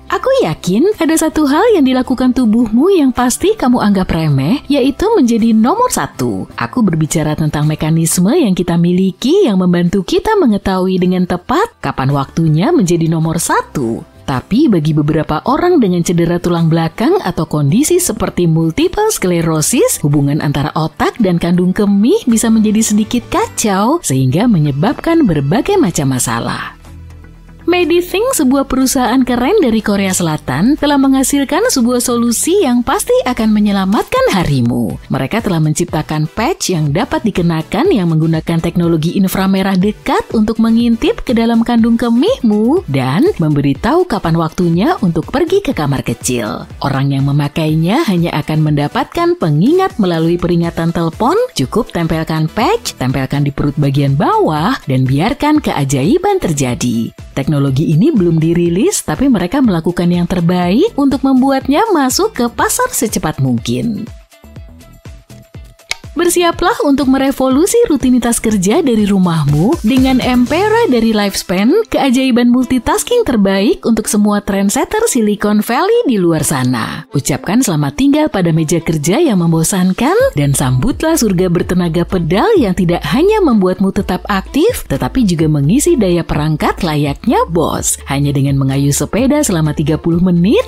[SPEAKER 1] Aku yakin ada satu hal yang dilakukan tubuhmu yang pasti kamu anggap remeh, yaitu menjadi nomor 1. Aku berbicara tentang mekanisme yang kita miliki yang membantu kita mengetahui dengan tepat kapan waktunya menjadi nomor 1. Tapi bagi beberapa orang dengan cedera tulang belakang atau kondisi seperti multiple sclerosis, hubungan antara otak dan kandung kemih bisa menjadi sedikit kacau sehingga menyebabkan berbagai macam masalah. Medithink, sebuah perusahaan keren dari Korea Selatan, telah menghasilkan sebuah solusi yang pasti akan menyelamatkan harimu. Mereka telah menciptakan patch yang dapat dikenakan yang menggunakan teknologi inframerah dekat untuk mengintip ke dalam kandung kemihmu dan memberitahu kapan waktunya untuk pergi ke kamar kecil. Orang yang memakainya hanya akan mendapatkan pengingat melalui peringatan telepon. Cukup tempelkan patch, tempelkan di perut bagian bawah, dan biarkan keajaiban terjadi. Teknologi ini belum dirilis, tapi mereka melakukan yang terbaik untuk membuatnya masuk ke pasar secepat mungkin. Bersiaplah untuk merevolusi rutinitas kerja dari rumahmu dengan Ampera dari Lifespan, keajaiban multitasking terbaik untuk semua trendsetter Silicon Valley di luar sana. Ucapkan selamat tinggal pada meja kerja yang membosankan dan sambutlah surga bertenaga pedal yang tidak hanya membuatmu tetap aktif, tetapi juga mengisi daya perangkat layaknya bos. Hanya dengan mengayuh sepeda selama 30 menit,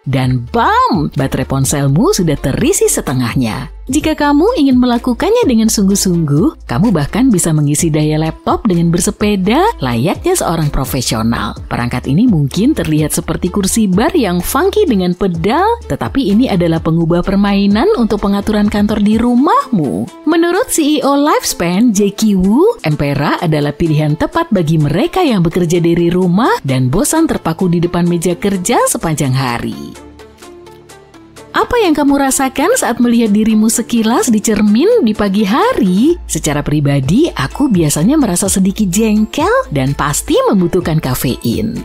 [SPEAKER 1] dan bam! Baterai ponselmu sudah terisi setengahnya. Jika kamu ingin melakukannya dengan sungguh-sungguh, kamu bahkan bisa mengisi daya laptop dengan bersepeda layaknya seorang profesional. Perangkat ini mungkin terlihat seperti kursi bar yang funky dengan pedal, tetapi ini adalah pengubah permainan untuk pengaturan kantor di rumahmu. Menurut CEO Lifespan, Jackie Wu, Ampera adalah pilihan tepat bagi mereka yang bekerja dari rumah dan bosan terpaku di depan meja kerja sepanjang hari. Apa yang kamu rasakan saat melihat dirimu sekilas di cermin di pagi hari? Secara pribadi, aku biasanya merasa sedikit jengkel dan pasti membutuhkan kafein.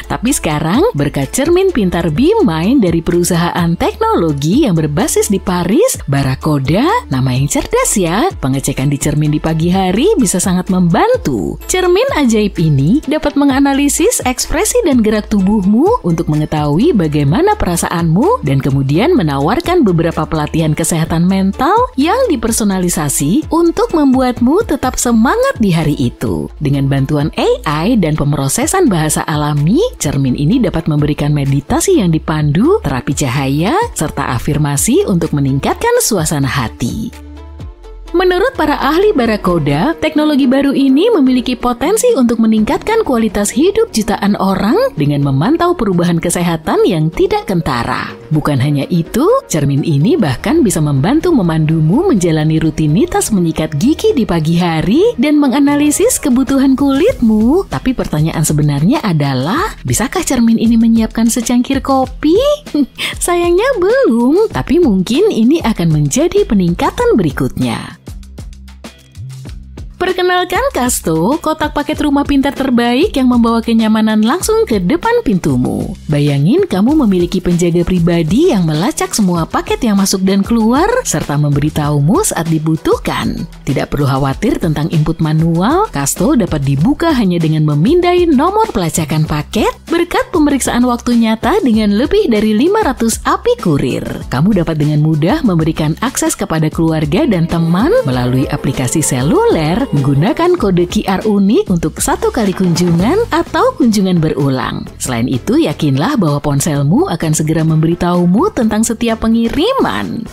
[SPEAKER 1] Tapi sekarang, berkat cermin pintar Be Mine dari perusahaan teknologi yang berbasis di Paris, Barracuda, nama yang cerdas ya, pengecekan di cermin di pagi hari bisa sangat membantu. Cermin ajaib ini dapat menganalisis ekspresi dan gerak tubuhmu untuk mengetahui bagaimana perasaanmu dan kemudian kemudian menawarkan beberapa pelatihan kesehatan mental yang dipersonalisasi untuk membuatmu tetap semangat di hari itu. Dengan bantuan AI dan pemrosesan bahasa alami, cermin ini dapat memberikan meditasi yang dipandu, terapi cahaya, serta afirmasi untuk meningkatkan suasana hati. Menurut para ahli barakoda, teknologi baru ini memiliki potensi untuk meningkatkan kualitas hidup jutaan orang dengan memantau perubahan kesehatan yang tidak kentara. Bukan hanya itu, cermin ini bahkan bisa membantu memandumu menjalani rutinitas menyikat gigi di pagi hari dan menganalisis kebutuhan kulitmu. Tapi pertanyaan sebenarnya adalah, bisakah cermin ini menyiapkan secangkir kopi? Sayangnya belum, tapi mungkin ini akan menjadi peningkatan berikutnya. Perkenalkan Casto, kotak paket rumah pintar terbaik yang membawa kenyamanan langsung ke depan pintumu. Bayangin kamu memiliki penjaga pribadi yang melacak semua paket yang masuk dan keluar, serta memberitahumu saat dibutuhkan. Tidak perlu khawatir tentang input manual, Casto dapat dibuka hanya dengan memindai nomor pelacakan paket berkat pemeriksaan waktu nyata dengan lebih dari 500 API kurir. Kamu dapat dengan mudah memberikan akses kepada keluarga dan teman melalui aplikasi seluler menggunakan kode QR unik untuk 1 kali kunjungan atau kunjungan berulang. Selain itu, yakinlah bahwa ponselmu akan segera memberitahumu tentang setiap pengiriman.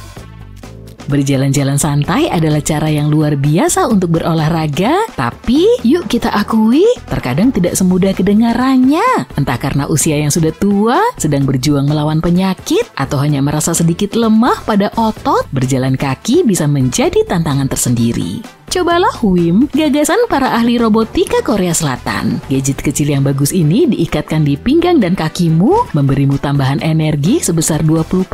[SPEAKER 1] Berjalan-jalan santai adalah cara yang luar biasa untuk berolahraga, tapi yuk kita akui, terkadang tidak semudah kedengarannya. Entah karena usia yang sudah tua, sedang berjuang melawan penyakit, atau hanya merasa sedikit lemah pada otot, berjalan kaki bisa menjadi tantangan tersendiri. Cobalah Wim, gagasan para ahli robotika Korea Selatan. Gadget kecil yang bagus ini diikatkan di pinggang dan kakimu, memberimu tambahan energi sebesar 20%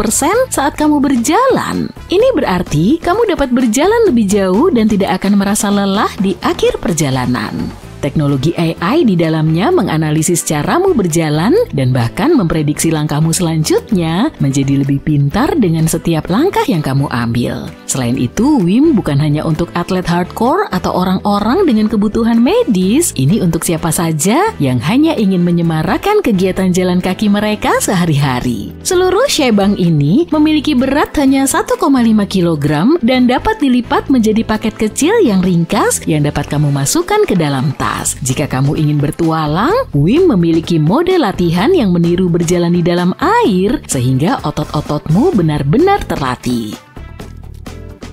[SPEAKER 1] saat kamu berjalan. Ini berarti kamu dapat berjalan lebih jauh dan tidak akan merasa lelah di akhir perjalanan. Teknologi AI di dalamnya menganalisis caramu berjalan dan bahkan memprediksi langkahmu selanjutnya menjadi lebih pintar dengan setiap langkah yang kamu ambil. Selain itu, Wim bukan hanya untuk atlet hardcore atau orang-orang dengan kebutuhan medis, ini untuk siapa saja yang hanya ingin menyemarakan kegiatan jalan kaki mereka sehari-hari. Seluruh Shebang ini memiliki berat hanya 1,5 kg dan dapat dilipat menjadi paket kecil yang ringkas yang dapat kamu masukkan ke dalam tas. Jika kamu ingin bertualang, Wim memiliki mode latihan yang meniru berjalan di dalam air sehingga otot-ototmu benar-benar terlatih.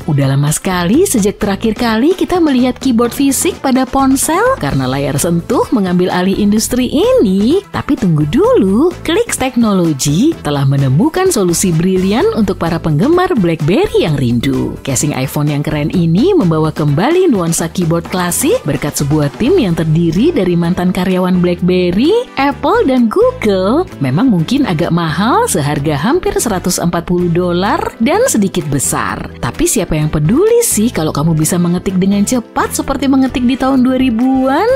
[SPEAKER 1] Udah lama sekali sejak terakhir kali kita melihat keyboard fisik pada ponsel karena layar sentuh mengambil alih industri ini. Tapi tunggu dulu, Clicks Technology telah menemukan solusi brilian untuk para penggemar BlackBerry yang rindu. Casing iPhone yang keren ini membawa kembali nuansa keyboard klasik berkat sebuah tim yang terdiri dari mantan karyawan BlackBerry, Apple, dan Google. Memang mungkin agak mahal, seharga hampir $140 dan sedikit besar. Tapi siapa yang peduli sih kalau kamu bisa mengetik dengan cepat seperti mengetik di tahun 2000-an?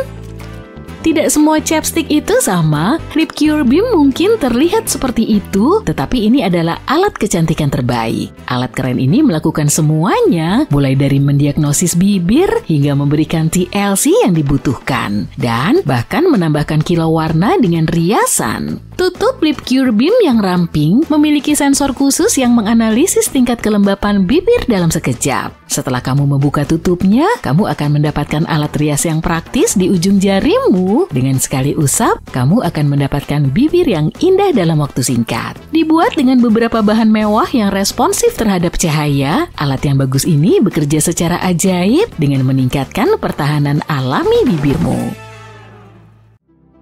[SPEAKER 1] Tidak semua chapstick itu sama. Flip Cure Beam mungkin terlihat seperti itu, tetapi ini adalah alat kecantikan terbaik. Alat keren ini melakukan semuanya, mulai dari mendiagnosis bibir hingga memberikan TLC yang dibutuhkan, dan bahkan menambahkan kilau warna dengan riasan. Tutup Flip Cure Beam yang ramping memiliki sensor khusus yang menganalisis tingkat kelembapan bibir dalam sekejap. Setelah kamu membuka tutupnya, kamu akan mendapatkan alat rias yang praktis di ujung jarimu. Dengan sekali usap, kamu akan mendapatkan bibir yang indah dalam waktu singkat. Dibuat dengan beberapa bahan mewah yang responsif terhadap cahaya, alat yang bagus ini bekerja secara ajaib dengan meningkatkan pertahanan alami bibirmu.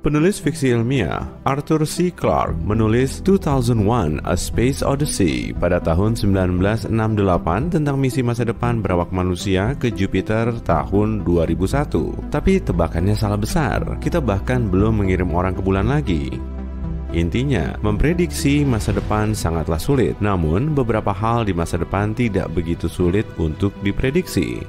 [SPEAKER 4] Penulis fiksi ilmiah Arthur C. Clarke menulis 2001: A Space Odyssey pada tahun 1968 tentang misi masa depan berawak manusia ke Jupiter tahun 2001. Tapi tebakannya salah besar. Kita bahkan belum mengirim orang ke bulan lagi. Intinya, memprediksi masa depan sangatlah sulit. Namun, beberapa hal di masa depan tidak begitu sulit untuk diprediksi.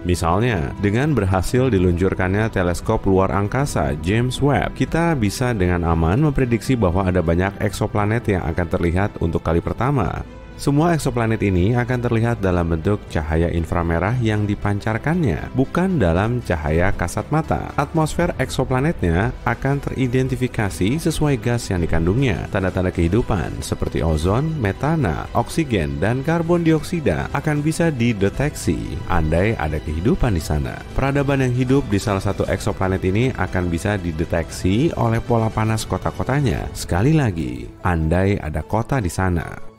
[SPEAKER 4] Misalnya, dengan berhasil diluncurkannya teleskop luar angkasa James Webb, kita bisa dengan aman memprediksi bahwa ada banyak eksoplanet yang akan terlihat untuk kali pertama. Semua eksoplanet ini akan terlihat dalam bentuk cahaya inframerah yang dipancarkannya, bukan dalam cahaya kasat mata. Atmosfer eksoplanetnya akan teridentifikasi sesuai gas yang dikandungnya. Tanda-tanda kehidupan seperti ozon, metana, oksigen, dan karbon dioksida akan bisa dideteksi andai ada kehidupan di sana. Peradaban yang hidup di salah satu eksoplanet ini akan bisa dideteksi oleh pola panas kota-kotanya. Sekali lagi, andai ada kota di sana.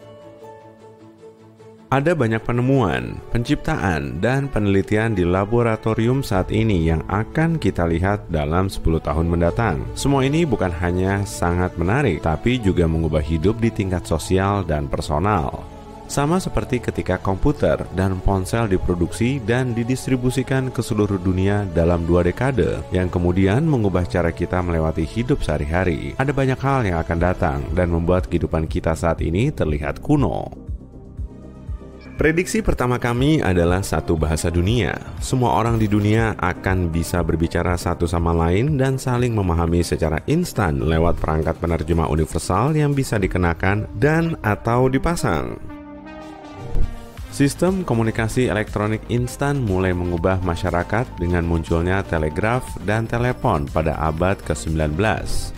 [SPEAKER 4] Ada banyak penemuan, penciptaan, dan penelitian di laboratorium saat ini yang akan kita lihat dalam 10 tahun mendatang. Semua ini bukan hanya sangat menarik, tapi juga mengubah hidup di tingkat sosial dan personal. Sama seperti ketika komputer dan ponsel diproduksi dan didistribusikan ke seluruh dunia dalam 2 dekade, yang kemudian mengubah cara kita melewati hidup sehari-hari. Ada banyak hal yang akan datang dan membuat kehidupan kita saat ini terlihat kuno. Prediksi pertama kami adalah satu bahasa dunia. Semua orang di dunia akan bisa berbicara satu sama lain dan saling memahami secara instan lewat perangkat penerjemah universal yang bisa dikenakan dan atau dipasang. Sistem komunikasi elektronik instan mulai mengubah masyarakat dengan munculnya telegraf dan telepon pada abad ke-19.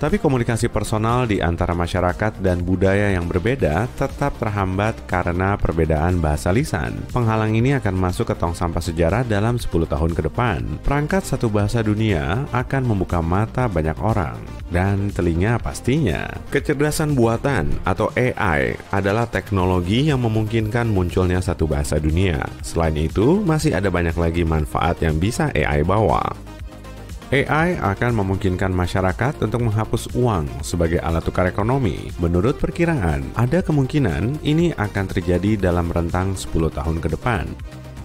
[SPEAKER 4] Tapi komunikasi personal di antara masyarakat dan budaya yang berbeda tetap terhambat karena perbedaan bahasa lisan. Penghalang ini akan masuk ke tong sampah sejarah dalam 10 tahun ke depan. Perangkat satu bahasa dunia akan membuka mata banyak orang dan telinga pastinya. Kecerdasan buatan atau AI adalah teknologi yang memungkinkan munculnya satu bahasa dunia. Selain itu, masih ada banyak lagi manfaat yang bisa AI bawa. AI akan memungkinkan masyarakat untuk menghapus uang sebagai alat tukar ekonomi. Menurut perkiraan, ada kemungkinan ini akan terjadi dalam rentang 10 tahun ke depan.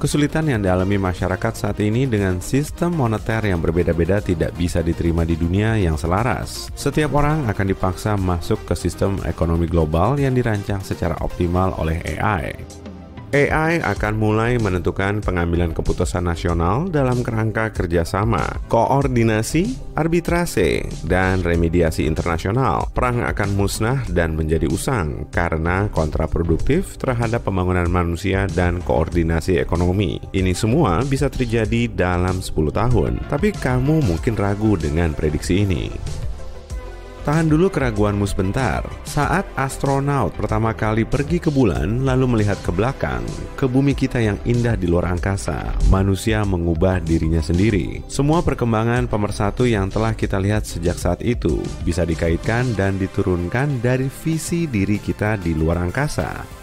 [SPEAKER 4] Kesulitan yang dialami masyarakat saat ini dengan sistem moneter yang berbeda-beda tidak bisa diterima di dunia yang selaras. Setiap orang akan dipaksa masuk ke sistem ekonomi global yang dirancang secara optimal oleh AI. AI akan mulai menentukan pengambilan keputusan nasional dalam kerangka kerjasama, koordinasi, arbitrase, dan remediasi internasional. Perang akan musnah dan menjadi usang karena kontraproduktif terhadap pembangunan manusia dan koordinasi ekonomi. Ini semua bisa terjadi dalam 10 tahun, tapi kamu mungkin ragu dengan prediksi ini. Tahan dulu keraguanmu sebentar. Saat astronaut pertama kali pergi ke bulan lalu melihat ke belakang, ke bumi kita yang indah di luar angkasa, manusia mengubah dirinya sendiri. Semua perkembangan pemersatu yang telah kita lihat sejak saat itu bisa dikaitkan dan diturunkan dari visi diri kita di luar angkasa.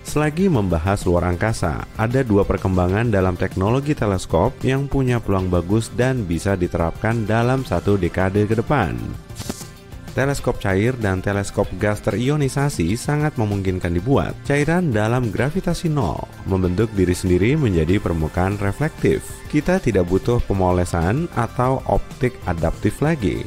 [SPEAKER 4] Selagi membahas luar angkasa, ada 2 perkembangan dalam teknologi teleskop yang punya peluang bagus dan bisa diterapkan dalam 1 dekade ke depan. Teleskop cair dan teleskop gas terionisasi sangat memungkinkan dibuat. Cairan dalam gravitasi nol membentuk diri sendiri menjadi permukaan reflektif. Kita tidak butuh pemolesan atau optik adaptif lagi.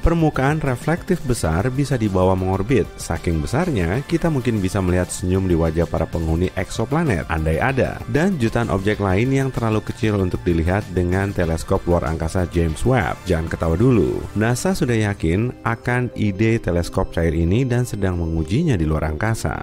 [SPEAKER 4] Permukaan reflektif besar bisa dibawa mengorbit. Saking besarnya, kita mungkin bisa melihat senyum di wajah para penghuni eksoplanet, andai ada. Dan jutaan objek lain yang terlalu kecil untuk dilihat dengan teleskop luar angkasa James Webb. Jangan ketawa dulu. NASA sudah yakin akan ide teleskop cair ini dan sedang mengujinya di luar angkasa.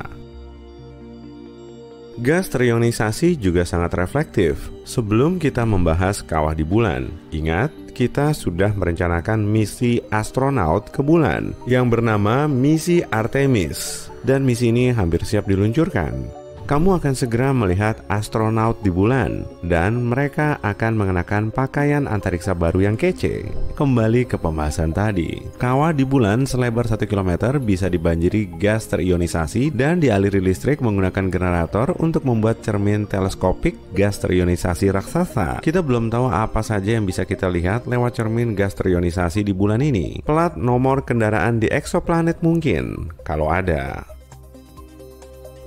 [SPEAKER 4] Gas terionisasi juga sangat reflektif. Sebelum kita membahas kawah di bulan, ingat, kita sudah merencanakan misi astronaut ke bulan yang bernama misi Artemis, dan misi ini hampir siap diluncurkan. Kamu akan segera melihat astronauti di bulan, dan mereka akan mengenakan pakaian antariksa baru yang kece. Kembali ke pembahasan tadi, kawah di bulan selebar 1 km bisa dibanjiri gas terionisasi dan dialiri listrik menggunakan generator untuk membuat cermin teleskopik gas terionisasi raksasa. Kita belum tahu apa saja yang bisa kita lihat lewat cermin gas terionisasi di bulan ini. Plat nomor kendaraan di eksoplanet mungkin, kalau ada.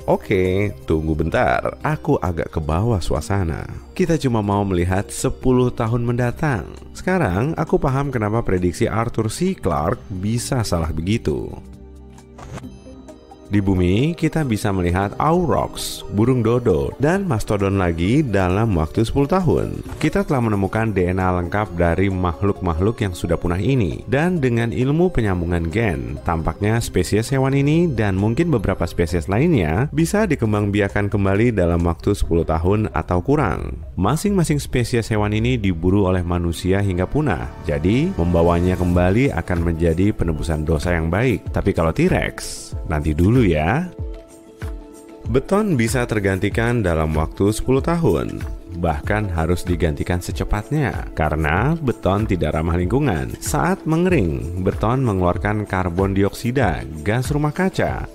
[SPEAKER 4] Oke, tunggu bentar, aku agak ke bawah suasana. Kita cuma mau melihat 10 tahun mendatang. Sekarang aku paham kenapa prediksi Arthur C. Clarke bisa salah begitu. Di bumi, kita bisa melihat aurochs, burung dodo, dan mastodon lagi dalam waktu 10 tahun. Kita telah menemukan DNA lengkap dari makhluk-makhluk yang sudah punah ini. Dan dengan ilmu penyambungan gen, tampaknya spesies hewan ini dan mungkin beberapa spesies lainnya bisa dikembangbiakan kembali dalam waktu 10 tahun atau kurang. Masing-masing spesies hewan ini diburu oleh manusia hingga punah. Jadi, membawanya kembali akan menjadi penebusan dosa yang baik. Tapi kalau T-Rex, nanti dulu ya. Beton bisa tergantikan dalam waktu 10 tahun. Bahkan harus digantikan secepatnya karena beton tidak ramah lingkungan. Saat mengering, beton mengeluarkan karbon dioksida, gas rumah kaca.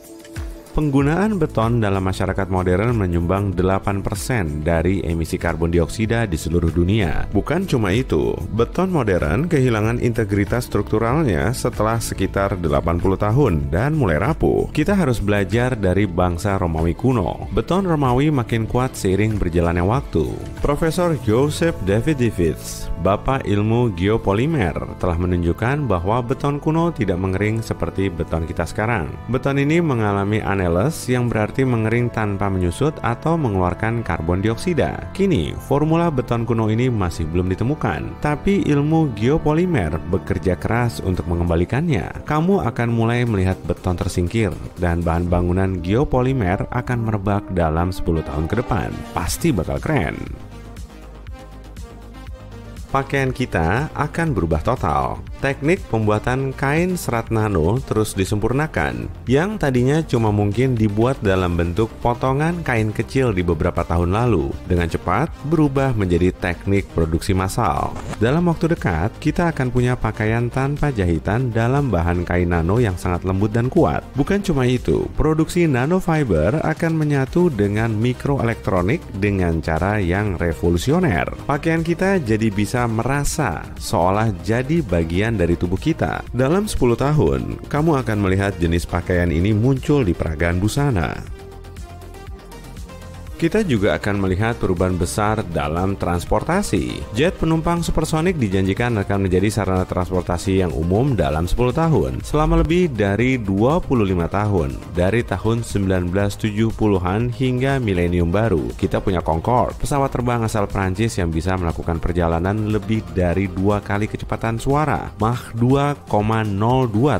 [SPEAKER 4] Penggunaan beton dalam masyarakat modern menyumbang 8% dari emisi karbon dioksida di seluruh dunia. Bukan cuma itu, beton modern kehilangan integritas strukturalnya setelah sekitar 80 tahun dan mulai rapuh. Kita harus belajar dari bangsa Romawi kuno. Beton Romawi makin kuat seiring berjalannya waktu. Profesor Joseph Davidovits, Bapak ilmu geopolimer, telah menunjukkan bahwa beton kuno tidak mengering seperti beton kita sekarang. Beton ini mengalami aneles yang berarti mengering tanpa menyusut atau mengeluarkan karbon dioksida. Kini, formula beton kuno ini masih belum ditemukan, tapi ilmu geopolimer bekerja keras untuk mengembalikannya. Kamu akan mulai melihat beton tersingkir dan bahan bangunan geopolimer akan merebak dalam 10 tahun ke depan. Pasti bakal keren. Pakaian kita akan berubah total. Teknik pembuatan kain serat nano terus disempurnakan, yang tadinya cuma mungkin dibuat dalam bentuk potongan kain kecil di beberapa tahun lalu, dengan cepat berubah menjadi teknik produksi massal. Dalam waktu dekat, kita akan punya pakaian tanpa jahitan dalam bahan kain nano yang sangat lembut dan kuat. Bukan cuma itu, produksi nanofiber akan menyatu dengan mikroelektronik dengan cara yang revolusioner. Pakaian kita jadi bisa merasa seolah jadi bagian dari tubuh kita. Dalam 10 tahun, kamu akan melihat jenis pakaian ini muncul di peragaan busana. Kita juga akan melihat perubahan besar dalam transportasi. Jet penumpang supersonik dijanjikan akan menjadi sarana transportasi yang umum dalam 10 tahun. Selama lebih dari 25 tahun, dari tahun 1970-an hingga milenium baru, kita punya Concorde, pesawat terbang asal Prancis yang bisa melakukan perjalanan lebih dari 2 kali kecepatan suara, Mach 2,02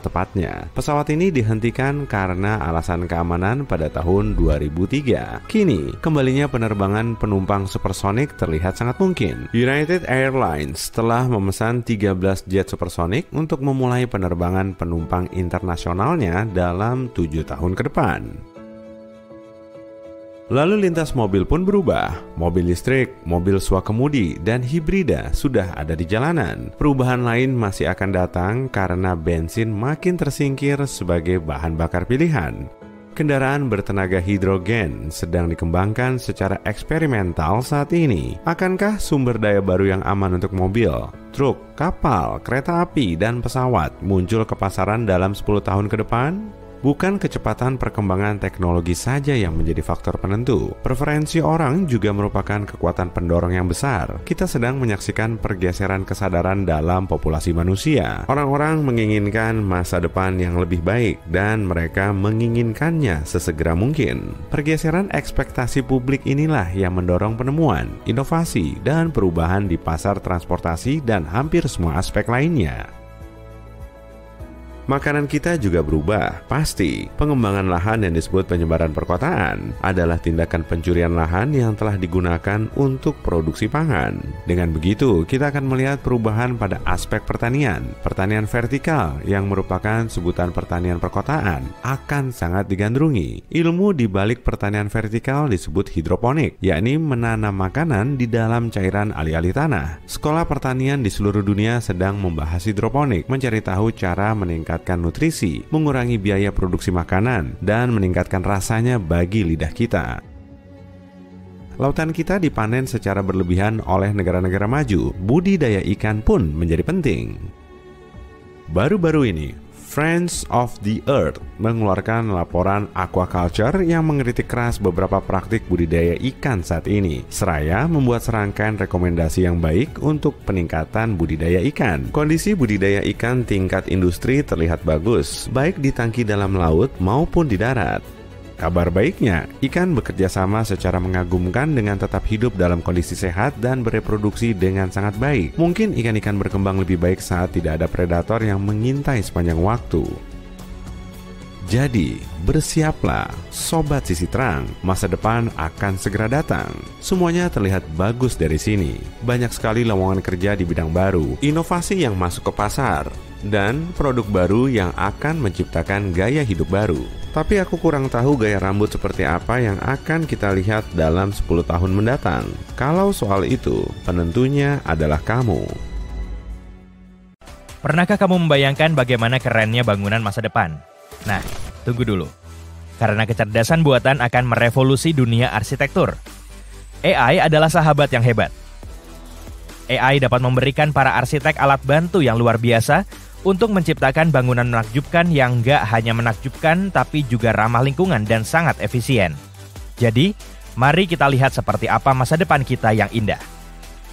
[SPEAKER 4] tepatnya. Pesawat ini dihentikan karena alasan keamanan pada tahun 2003. Kini, kembalinya penerbangan penumpang supersonik terlihat sangat mungkin. United Airlines telah memesan 13 jet supersonik untuk memulai penerbangan penumpang internasionalnya dalam 7 tahun ke depan. Lalu lintas mobil pun berubah. Mobil listrik, mobil swakemudi, dan hibrida sudah ada di jalanan. Perubahan lain masih akan datang karena bensin makin tersingkir sebagai bahan bakar pilihan. Kendaraan bertenaga hidrogen sedang dikembangkan secara eksperimental saat ini. Akankah sumber daya baru yang aman untuk mobil, truk, kapal, kereta api, dan pesawat muncul ke pasaran dalam 10 tahun ke depan? Bukan kecepatan perkembangan teknologi saja yang menjadi faktor penentu. Preferensi orang juga merupakan kekuatan pendorong yang besar. Kita sedang menyaksikan pergeseran kesadaran dalam populasi manusia. Orang-orang menginginkan masa depan yang lebih baik dan mereka menginginkannya sesegera mungkin. Pergeseran ekspektasi publik inilah yang mendorong penemuan, inovasi, dan perubahan di pasar transportasi dan hampir semua aspek lainnya. Makanan kita juga berubah. Pasti, pengembangan lahan yang disebut penyebaran perkotaan adalah tindakan pencurian lahan yang telah digunakan untuk produksi pangan. Dengan begitu, kita akan melihat perubahan pada aspek pertanian. Pertanian vertikal yang merupakan sebutan pertanian perkotaan akan sangat digandrungi. Ilmu di balik pertanian vertikal disebut hidroponik, yakni menanam makanan di dalam cairan alih-alih tanah. Sekolah pertanian di seluruh dunia sedang membahas hidroponik, mencari tahu cara meningkatkan nutrisi, mengurangi biaya produksi makanan, dan meningkatkan rasanya bagi lidah kita. Lautan kita dipanen secara berlebihan oleh negara-negara maju. Budidaya ikan pun menjadi penting. Baru-baru ini, Friends of the Earth mengeluarkan laporan aquaculture yang mengkritik keras beberapa praktik budidaya ikan saat ini, seraya membuat serangkaian rekomendasi yang baik untuk peningkatan budidaya ikan. Kondisi budidaya ikan tingkat industri terlihat bagus, baik di tangki dalam laut maupun di darat. Kabar baiknya, ikan bekerja sama secara mengagumkan dengan tetap hidup dalam kondisi sehat dan bereproduksi dengan sangat baik. Mungkin ikan-ikan berkembang lebih baik saat tidak ada predator yang mengintai sepanjang waktu. Jadi, bersiaplah, Sobat Sisi Terang, masa depan akan segera datang. Semuanya terlihat bagus dari sini. Banyak sekali lowongan kerja di bidang baru, inovasi yang masuk ke pasar, dan produk baru yang akan menciptakan gaya hidup baru. Tapi aku kurang tahu gaya rambut seperti apa yang akan kita lihat dalam 10 tahun mendatang. Kalau soal itu, penentunya adalah kamu.
[SPEAKER 2] Pernahkah kamu membayangkan bagaimana kerennya bangunan masa depan? Nah, tunggu dulu. Karena kecerdasan buatan akan merevolusi dunia arsitektur. AI adalah sahabat yang hebat. AI dapat memberikan para arsitek alat bantu yang luar biasa untuk menciptakan bangunan menakjubkan yang nggak hanya menakjubkan tapi juga ramah lingkungan dan sangat efisien. Jadi, mari kita lihat seperti apa masa depan kita yang indah.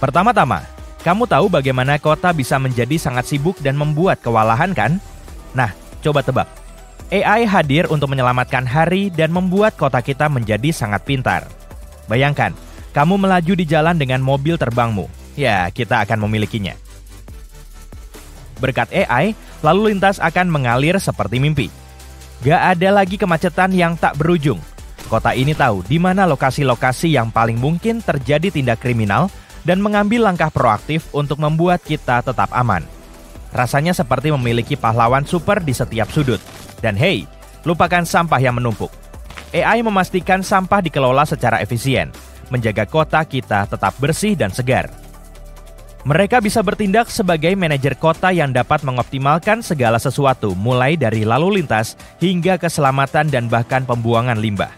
[SPEAKER 2] Pertama-tama, kamu tahu bagaimana kota bisa menjadi sangat sibuk dan membuat kewalahan kan? Nah, coba tebak. AI hadir untuk menyelamatkan hari dan membuat kota kita menjadi sangat pintar. Bayangkan, kamu melaju di jalan dengan mobil terbangmu. Ya, kita akan memilikinya. Berkat AI, lalu lintas akan mengalir seperti mimpi. Gak ada lagi kemacetan yang tak berujung. Kota ini tahu di mana lokasi-lokasi yang paling mungkin terjadi tindak kriminal dan mengambil langkah proaktif untuk membuat kita tetap aman. Rasanya seperti memiliki pahlawan super di setiap sudut. Dan hey, lupakan sampah yang menumpuk. AI memastikan sampah dikelola secara efisien, menjaga kota kita tetap bersih dan segar. Mereka bisa bertindak sebagai manajer kota yang dapat mengoptimalkan segala sesuatu, mulai dari lalu lintas hingga keselamatan dan bahkan pembuangan limbah.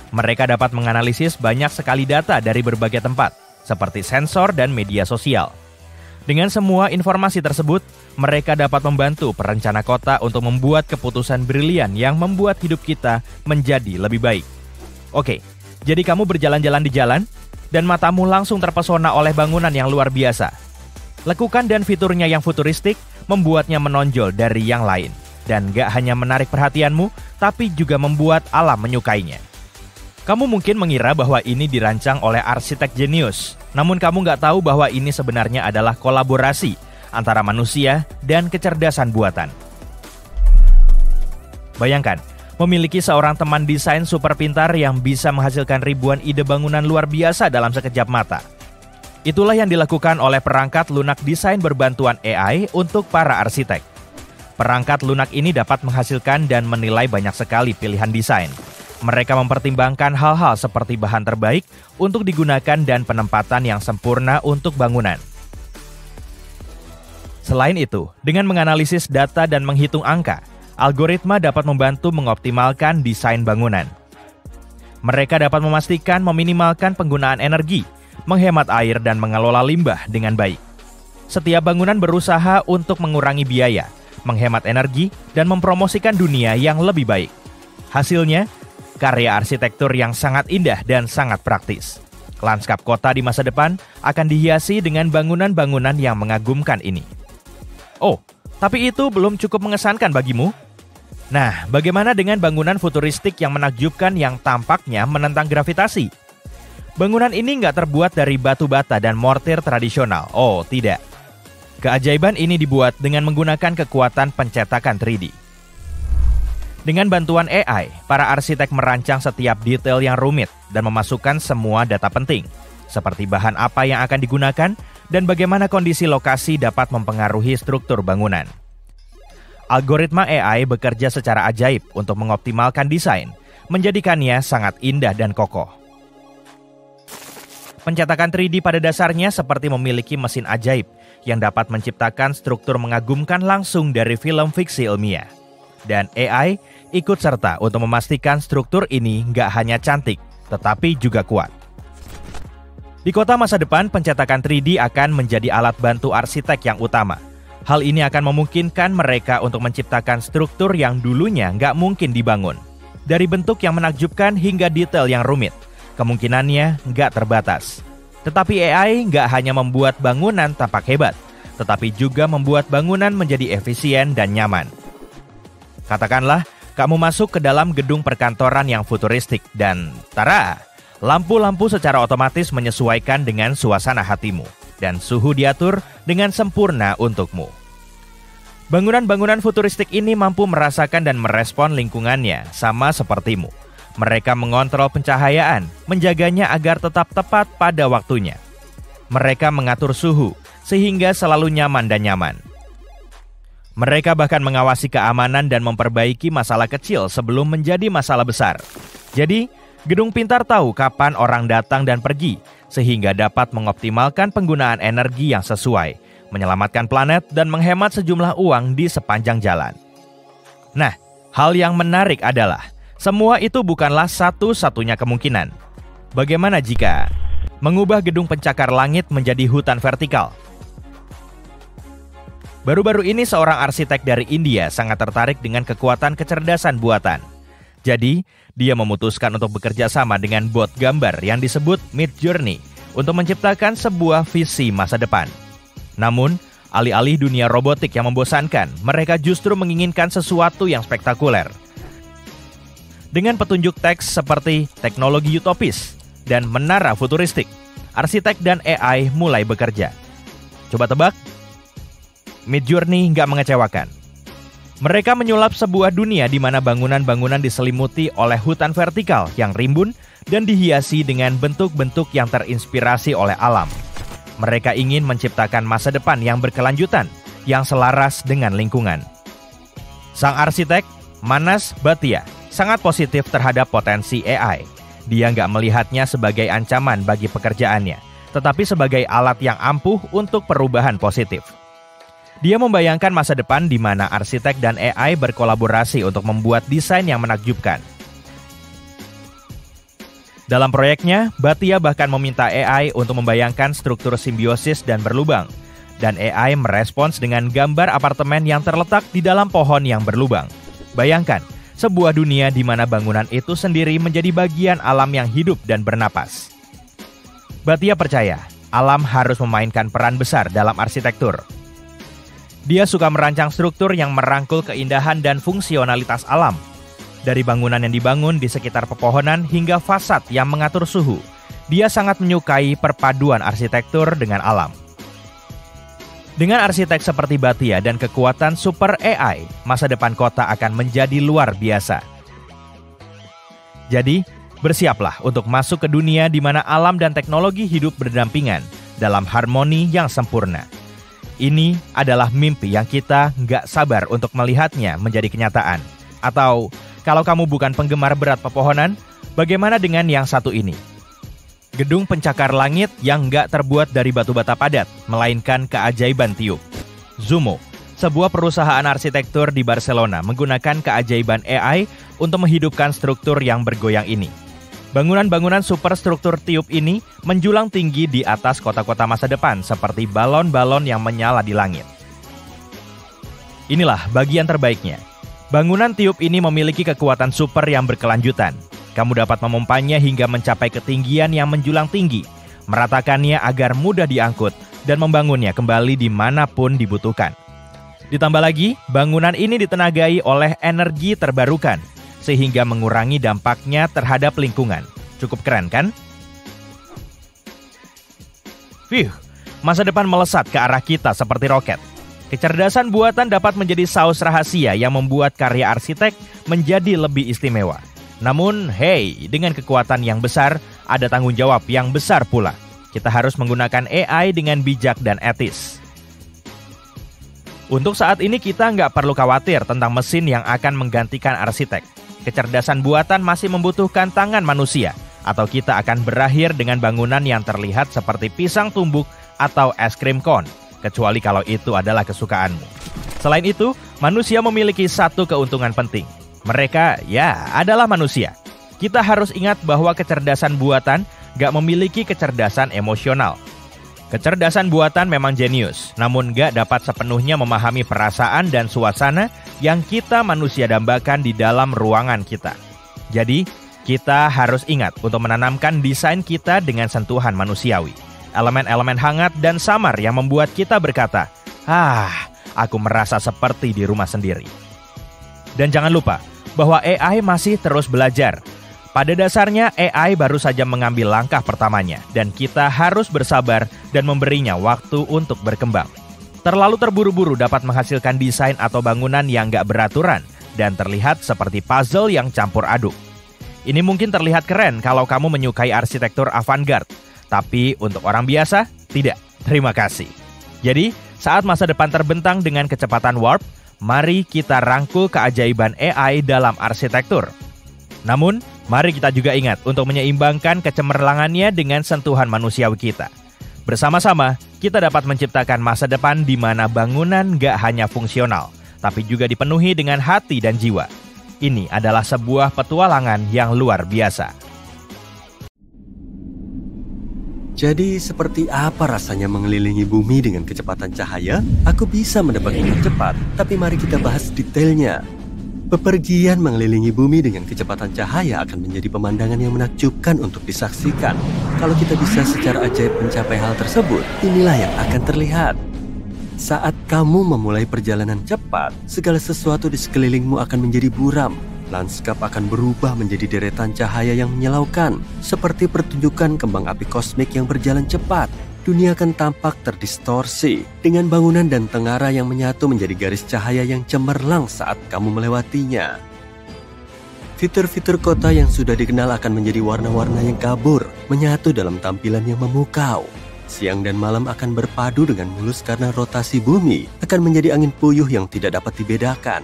[SPEAKER 2] Mereka dapat menganalisis banyak sekali data dari berbagai tempat, seperti sensor dan media sosial. Dengan semua informasi tersebut, mereka dapat membantu perencana kota untuk membuat keputusan brilian yang membuat hidup kita menjadi lebih baik. Oke, jadi kamu berjalan-jalan di jalan, dan matamu langsung terpesona oleh bangunan yang luar biasa. Lekukan dan fiturnya yang futuristik membuatnya menonjol dari yang lain. Dan gak hanya menarik perhatianmu, tapi juga membuat alam menyukainya. Kamu mungkin mengira bahwa ini dirancang oleh arsitek jenius. Namun kamu gak tahu bahwa ini sebenarnya adalah kolaborasi antara manusia dan kecerdasan buatan. Bayangkan, memiliki seorang teman desain super pintar yang bisa menghasilkan ribuan ide bangunan luar biasa dalam sekejap mata. Itulah yang dilakukan oleh perangkat lunak desain berbantuan AI untuk para arsitek. Perangkat lunak ini dapat menghasilkan dan menilai banyak sekali pilihan desain. Mereka mempertimbangkan hal-hal seperti bahan terbaik untuk digunakan dan penempatan yang sempurna untuk bangunan. Selain itu, dengan menganalisis data dan menghitung angka, algoritma dapat membantu mengoptimalkan desain bangunan. Mereka dapat memastikan meminimalkan penggunaan energi, menghemat air dan mengelola limbah dengan baik. Setiap bangunan berusaha untuk mengurangi biaya, menghemat energi, dan mempromosikan dunia yang lebih baik. Hasilnya, karya arsitektur yang sangat indah dan sangat praktis. Lanskap kota di masa depan akan dihiasi dengan bangunan-bangunan yang mengagumkan ini. Oh, tapi itu belum cukup mengesankan bagimu? Nah, bagaimana dengan bangunan futuristik yang menakjubkan yang tampaknya menentang gravitasi? Bangunan ini nggak terbuat dari batu bata dan mortir tradisional. Oh, tidak. Keajaiban ini dibuat dengan menggunakan kekuatan pencetakan 3D. Dengan bantuan AI, para arsitek merancang setiap detail yang rumit dan memasukkan semua data penting, seperti bahan apa yang akan digunakan dan bagaimana kondisi lokasi dapat mempengaruhi struktur bangunan. Algoritma AI bekerja secara ajaib untuk mengoptimalkan desain, menjadikannya sangat indah dan kokoh. Pencetakan 3D pada dasarnya seperti memiliki mesin ajaib yang dapat menciptakan struktur mengagumkan langsung dari film fiksi ilmiah. Dan AI ikut serta untuk memastikan struktur ini nggak hanya cantik, tetapi juga kuat. Di kota masa depan, pencetakan 3D akan menjadi alat bantu arsitek yang utama. Hal ini akan memungkinkan mereka untuk menciptakan struktur yang dulunya nggak mungkin dibangun. Dari bentuk yang menakjubkan hingga detail yang rumit, kemungkinannya nggak terbatas. Tetapi AI nggak hanya membuat bangunan tampak hebat, tetapi juga membuat bangunan menjadi efisien dan nyaman. Katakanlah, kamu masuk ke dalam gedung perkantoran yang futuristik dan tara, lampu-lampu secara otomatis menyesuaikan dengan suasana hatimu dan suhu diatur dengan sempurna untukmu. Bangunan-bangunan futuristik ini mampu merasakan dan merespon lingkungannya sama sepertimu. Mereka mengontrol pencahayaan, menjaganya agar tetap tepat pada waktunya. Mereka mengatur suhu, sehingga selalu nyaman dan nyaman. Mereka bahkan mengawasi keamanan dan memperbaiki masalah kecil sebelum menjadi masalah besar. Jadi, gedung pintar tahu kapan orang datang dan pergi, sehingga dapat mengoptimalkan penggunaan energi yang sesuai, menyelamatkan planet dan menghemat sejumlah uang di sepanjang jalan. Nah, hal yang menarik adalah, semua itu bukanlah satu-satunya kemungkinan. Bagaimana jika mengubah gedung pencakar langit menjadi hutan vertikal? Baru-baru ini seorang arsitek dari India sangat tertarik dengan kekuatan kecerdasan buatan. Jadi, dia memutuskan untuk bekerja sama dengan bot gambar yang disebut Midjourney untuk menciptakan sebuah visi masa depan. Namun, alih-alih dunia robotik yang membosankan, mereka justru menginginkan sesuatu yang spektakuler. Dengan petunjuk teks seperti teknologi utopis dan menara futuristik, arsitek dan AI mulai bekerja. Coba tebak? Midjourney nggak mengecewakan. Mereka menyulap sebuah dunia di mana bangunan-bangunan diselimuti oleh hutan vertikal yang rimbun dan dihiasi dengan bentuk-bentuk yang terinspirasi oleh alam. Mereka ingin menciptakan masa depan yang berkelanjutan, yang selaras dengan lingkungan. Sang arsitek, Manas Bhatia, sangat positif terhadap potensi AI. Dia nggak melihatnya sebagai ancaman bagi pekerjaannya, tetapi sebagai alat yang ampuh untuk perubahan positif. Dia membayangkan masa depan di mana arsitek dan AI berkolaborasi untuk membuat desain yang menakjubkan. Dalam proyeknya, Bhatia bahkan meminta AI untuk membayangkan struktur simbiosis dan berlubang, dan AI merespons dengan gambar apartemen yang terletak di dalam pohon yang berlubang. Bayangkan, sebuah dunia di mana bangunan itu sendiri menjadi bagian alam yang hidup dan bernapas. Bhatia percaya, alam harus memainkan peran besar dalam arsitektur. Dia suka merancang struktur yang merangkul keindahan dan fungsionalitas alam. Dari bangunan yang dibangun di sekitar pepohonan hingga fasad yang mengatur suhu, dia sangat menyukai perpaduan arsitektur dengan alam. Dengan arsitek seperti Bhatia dan kekuatan super AI, masa depan kota akan menjadi luar biasa. Jadi, bersiaplah untuk masuk ke dunia di mana alam dan teknologi hidup berdampingan dalam harmoni yang sempurna. Ini adalah mimpi yang kita nggak sabar untuk melihatnya menjadi kenyataan. Atau, kalau kamu bukan penggemar berat pepohonan, bagaimana dengan yang satu ini? Gedung pencakar langit yang nggak terbuat dari batu bata padat, melainkan keajaiban tiup. Zumo, sebuah perusahaan arsitektur di Barcelona, menggunakan keajaiban AI untuk menghidupkan struktur yang bergoyang ini. Bangunan-bangunan superstruktur tiup ini menjulang tinggi di atas kota-kota masa depan seperti balon-balon yang menyala di langit. Inilah bagian terbaiknya. Bangunan tiup ini memiliki kekuatan super yang berkelanjutan. Kamu dapat memompanya hingga mencapai ketinggian yang menjulang tinggi, meratakannya agar mudah diangkut, dan membangunnya kembali dimanapun dibutuhkan. Ditambah lagi, bangunan ini ditenagai oleh energi terbarukan, sehingga mengurangi dampaknya terhadap lingkungan. Cukup keren kan? Masa depan melesat ke arah kita seperti roket. Kecerdasan buatan dapat menjadi saus rahasia yang membuat karya arsitek menjadi lebih istimewa. Namun, dengan kekuatan yang besar, ada tanggung jawab yang besar pula. Kita harus menggunakan AI dengan bijak dan etis. Untuk saat ini kita nggak perlu khawatir tentang mesin yang akan menggantikan arsitek. Kecerdasan buatan masih membutuhkan tangan manusia, atau kita akan berakhir dengan bangunan yang terlihat seperti pisang tumbuk atau es krim cone, kecuali kalau itu adalah kesukaanmu. Selain itu, manusia memiliki satu keuntungan penting. Mereka, adalah manusia. Kita harus ingat bahwa kecerdasan buatan gak memiliki kecerdasan emosional. Kecerdasan buatan memang jenius, namun gak dapat sepenuhnya memahami perasaan dan suasana yang kita manusia dambakan di dalam ruangan kita. Jadi, kita harus ingat untuk menanamkan desain kita dengan sentuhan manusiawi. Elemen-elemen hangat dan samar yang membuat kita berkata, aku merasa seperti di rumah sendiri. Dan jangan lupa bahwa AI masih terus belajar. Pada dasarnya, AI baru saja mengambil langkah pertamanya, dan kita harus bersabar dan memberinya waktu untuk berkembang. Terlalu terburu-buru dapat menghasilkan desain atau bangunan yang gak beraturan, dan terlihat seperti puzzle yang campur aduk. Ini mungkin terlihat keren kalau kamu menyukai arsitektur avant-garde, tapi untuk orang biasa, tidak. Terima kasih. Jadi, saat masa depan terbentang dengan kecepatan warp, mari kita rangkul keajaiban AI dalam arsitektur. Namun, mari kita juga ingat untuk menyeimbangkan kecemerlangannya dengan sentuhan manusiawi kita. Bersama-sama, kita dapat menciptakan masa depan di mana bangunan gak hanya fungsional, tapi juga dipenuhi dengan hati dan jiwa. Ini adalah sebuah petualangan yang luar biasa.
[SPEAKER 3] Jadi seperti apa rasanya mengelilingi bumi dengan kecepatan cahaya? Aku bisa menebak dengan cepat, tapi mari kita bahas detailnya. Bepergian mengelilingi bumi dengan kecepatan cahaya akan menjadi pemandangan yang menakjubkan untuk disaksikan. Kalau kita bisa secara ajaib mencapai hal tersebut, inilah yang akan terlihat. Saat kamu memulai perjalanan cepat, segala sesuatu di sekelilingmu akan menjadi buram. Lanskap akan berubah menjadi deretan cahaya yang menyilaukan, seperti pertunjukan kembang api kosmik yang berjalan cepat. Dunia akan tampak terdistorsi, dengan bangunan dan tengara yang menyatu menjadi garis cahaya yang cemerlang saat kamu melewatinya. Fitur-fitur kota yang sudah dikenal akan menjadi warna-warna yang kabur, menyatu dalam tampilan yang memukau. Siang dan malam akan berpadu dengan mulus karena rotasi bumi akan menjadi angin puyuh yang tidak dapat dibedakan.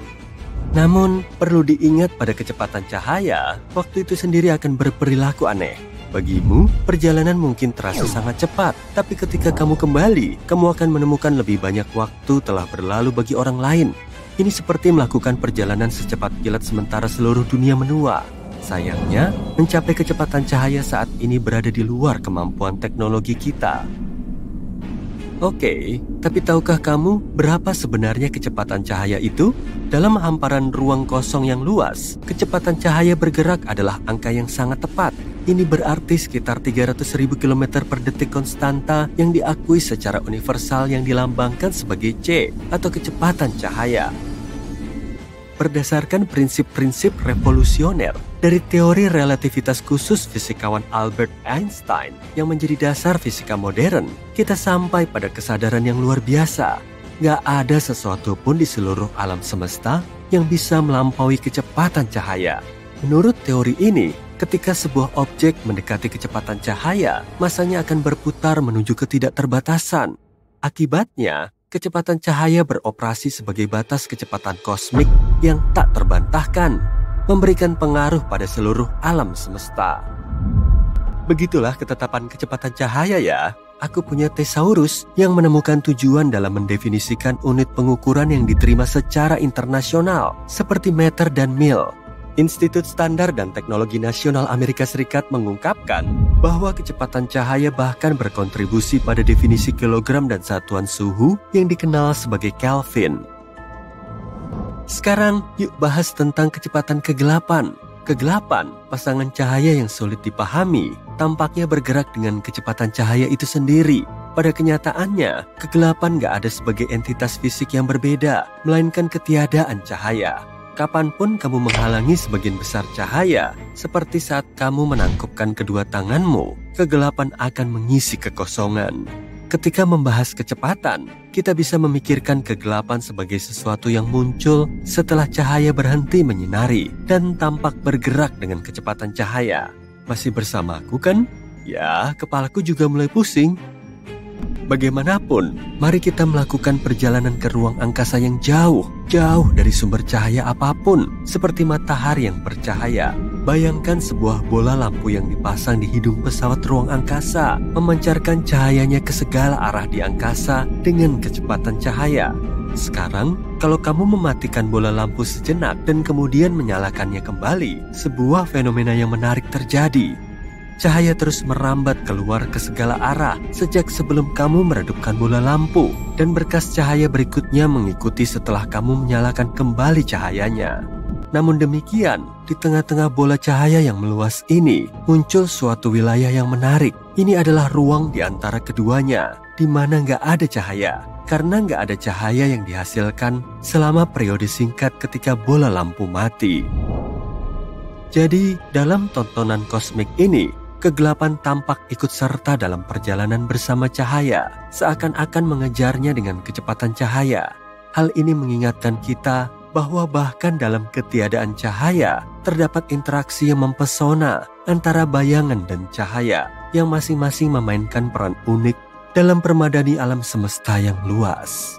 [SPEAKER 3] Namun, perlu diingat pada kecepatan cahaya, waktu itu sendiri akan berperilaku aneh. Bagimu, perjalanan mungkin terasa sangat cepat, tapi ketika kamu kembali, kamu akan menemukan lebih banyak waktu telah berlalu bagi orang lain. Ini seperti melakukan perjalanan secepat kilat sementara seluruh dunia menua. Sayangnya, mencapai kecepatan cahaya saat ini berada di luar kemampuan teknologi kita. Oke, tapi tahukah kamu berapa sebenarnya kecepatan cahaya itu? Dalam hamparan ruang kosong yang luas, kecepatan cahaya bergerak adalah angka yang sangat tepat. Ini berarti sekitar 300.000 km per detik konstanta yang diakui secara universal yang dilambangkan sebagai C atau kecepatan cahaya. Berdasarkan prinsip-prinsip revolusioner dari teori relativitas khusus fisikawan Albert Einstein yang menjadi dasar fisika modern, kita sampai pada kesadaran yang luar biasa. Gak ada sesuatu pun di seluruh alam semesta yang bisa melampaui kecepatan cahaya. Menurut teori ini, ketika sebuah objek mendekati kecepatan cahaya, masanya akan berputar menuju ketidakterbatasan. Akibatnya, kecepatan cahaya beroperasi sebagai batas kecepatan kosmik yang tak terbantahkan, memberikan pengaruh pada seluruh alam semesta. Begitulah ketetapan kecepatan cahaya ya. Aku punya thesaurus yang menemukan tujuan dalam mendefinisikan unit pengukuran yang diterima secara internasional, seperti meter dan mil. Institut Standar dan Teknologi Nasional Amerika Serikat mengungkapkan bahwa kecepatan cahaya bahkan berkontribusi pada definisi kilogram dan satuan suhu yang dikenal sebagai Kelvin. Sekarang, yuk bahas tentang kecepatan kegelapan. Kegelapan, pasangan cahaya yang sulit dipahami, tampaknya bergerak dengan kecepatan cahaya itu sendiri. Pada kenyataannya, kegelapan gak ada sebagai entitas fisik yang berbeda, melainkan ketiadaan cahaya. Kapanpun kamu menghalangi sebagian besar cahaya, seperti saat kamu menangkupkan kedua tanganmu, kegelapan akan mengisi kekosongan. Ketika membahas kecepatan, kita bisa memikirkan kegelapan sebagai sesuatu yang muncul setelah cahaya berhenti menyinari dan tampak bergerak dengan kecepatan cahaya. Masih bersamaku kan? Ya, kepalaku juga mulai pusing. Bagaimanapun, mari kita melakukan perjalanan ke ruang angkasa yang jauh dari sumber cahaya apapun, seperti matahari yang bercahaya. Bayangkan sebuah bola lampu yang dipasang di hidung pesawat ruang angkasa, memancarkan cahayanya ke segala arah di angkasa dengan kecepatan cahaya. Sekarang, kalau kamu mematikan bola lampu sejenak dan kemudian menyalakannya kembali, sebuah fenomena yang menarik terjadi. Cahaya terus merambat keluar ke segala arah sejak sebelum kamu meredupkan bola lampu, dan berkas cahaya berikutnya mengikuti setelah kamu menyalakan kembali cahayanya. Namun demikian, di tengah-tengah bola cahaya yang meluas ini, muncul suatu wilayah yang menarik. Ini adalah ruang di antara keduanya, di mana nggak ada cahaya, karena nggak ada cahaya yang dihasilkan selama periode singkat ketika bola lampu mati. Jadi, dalam tontonan kosmik ini, kegelapan tampak ikut serta dalam perjalanan bersama cahaya, seakan-akan mengejarnya dengan kecepatan cahaya. Hal ini mengingatkan kita bahwa bahkan dalam ketiadaan cahaya, terdapat interaksi yang mempesona antara bayangan dan cahaya, yang masing-masing memainkan peran unik dalam permadani alam semesta yang luas.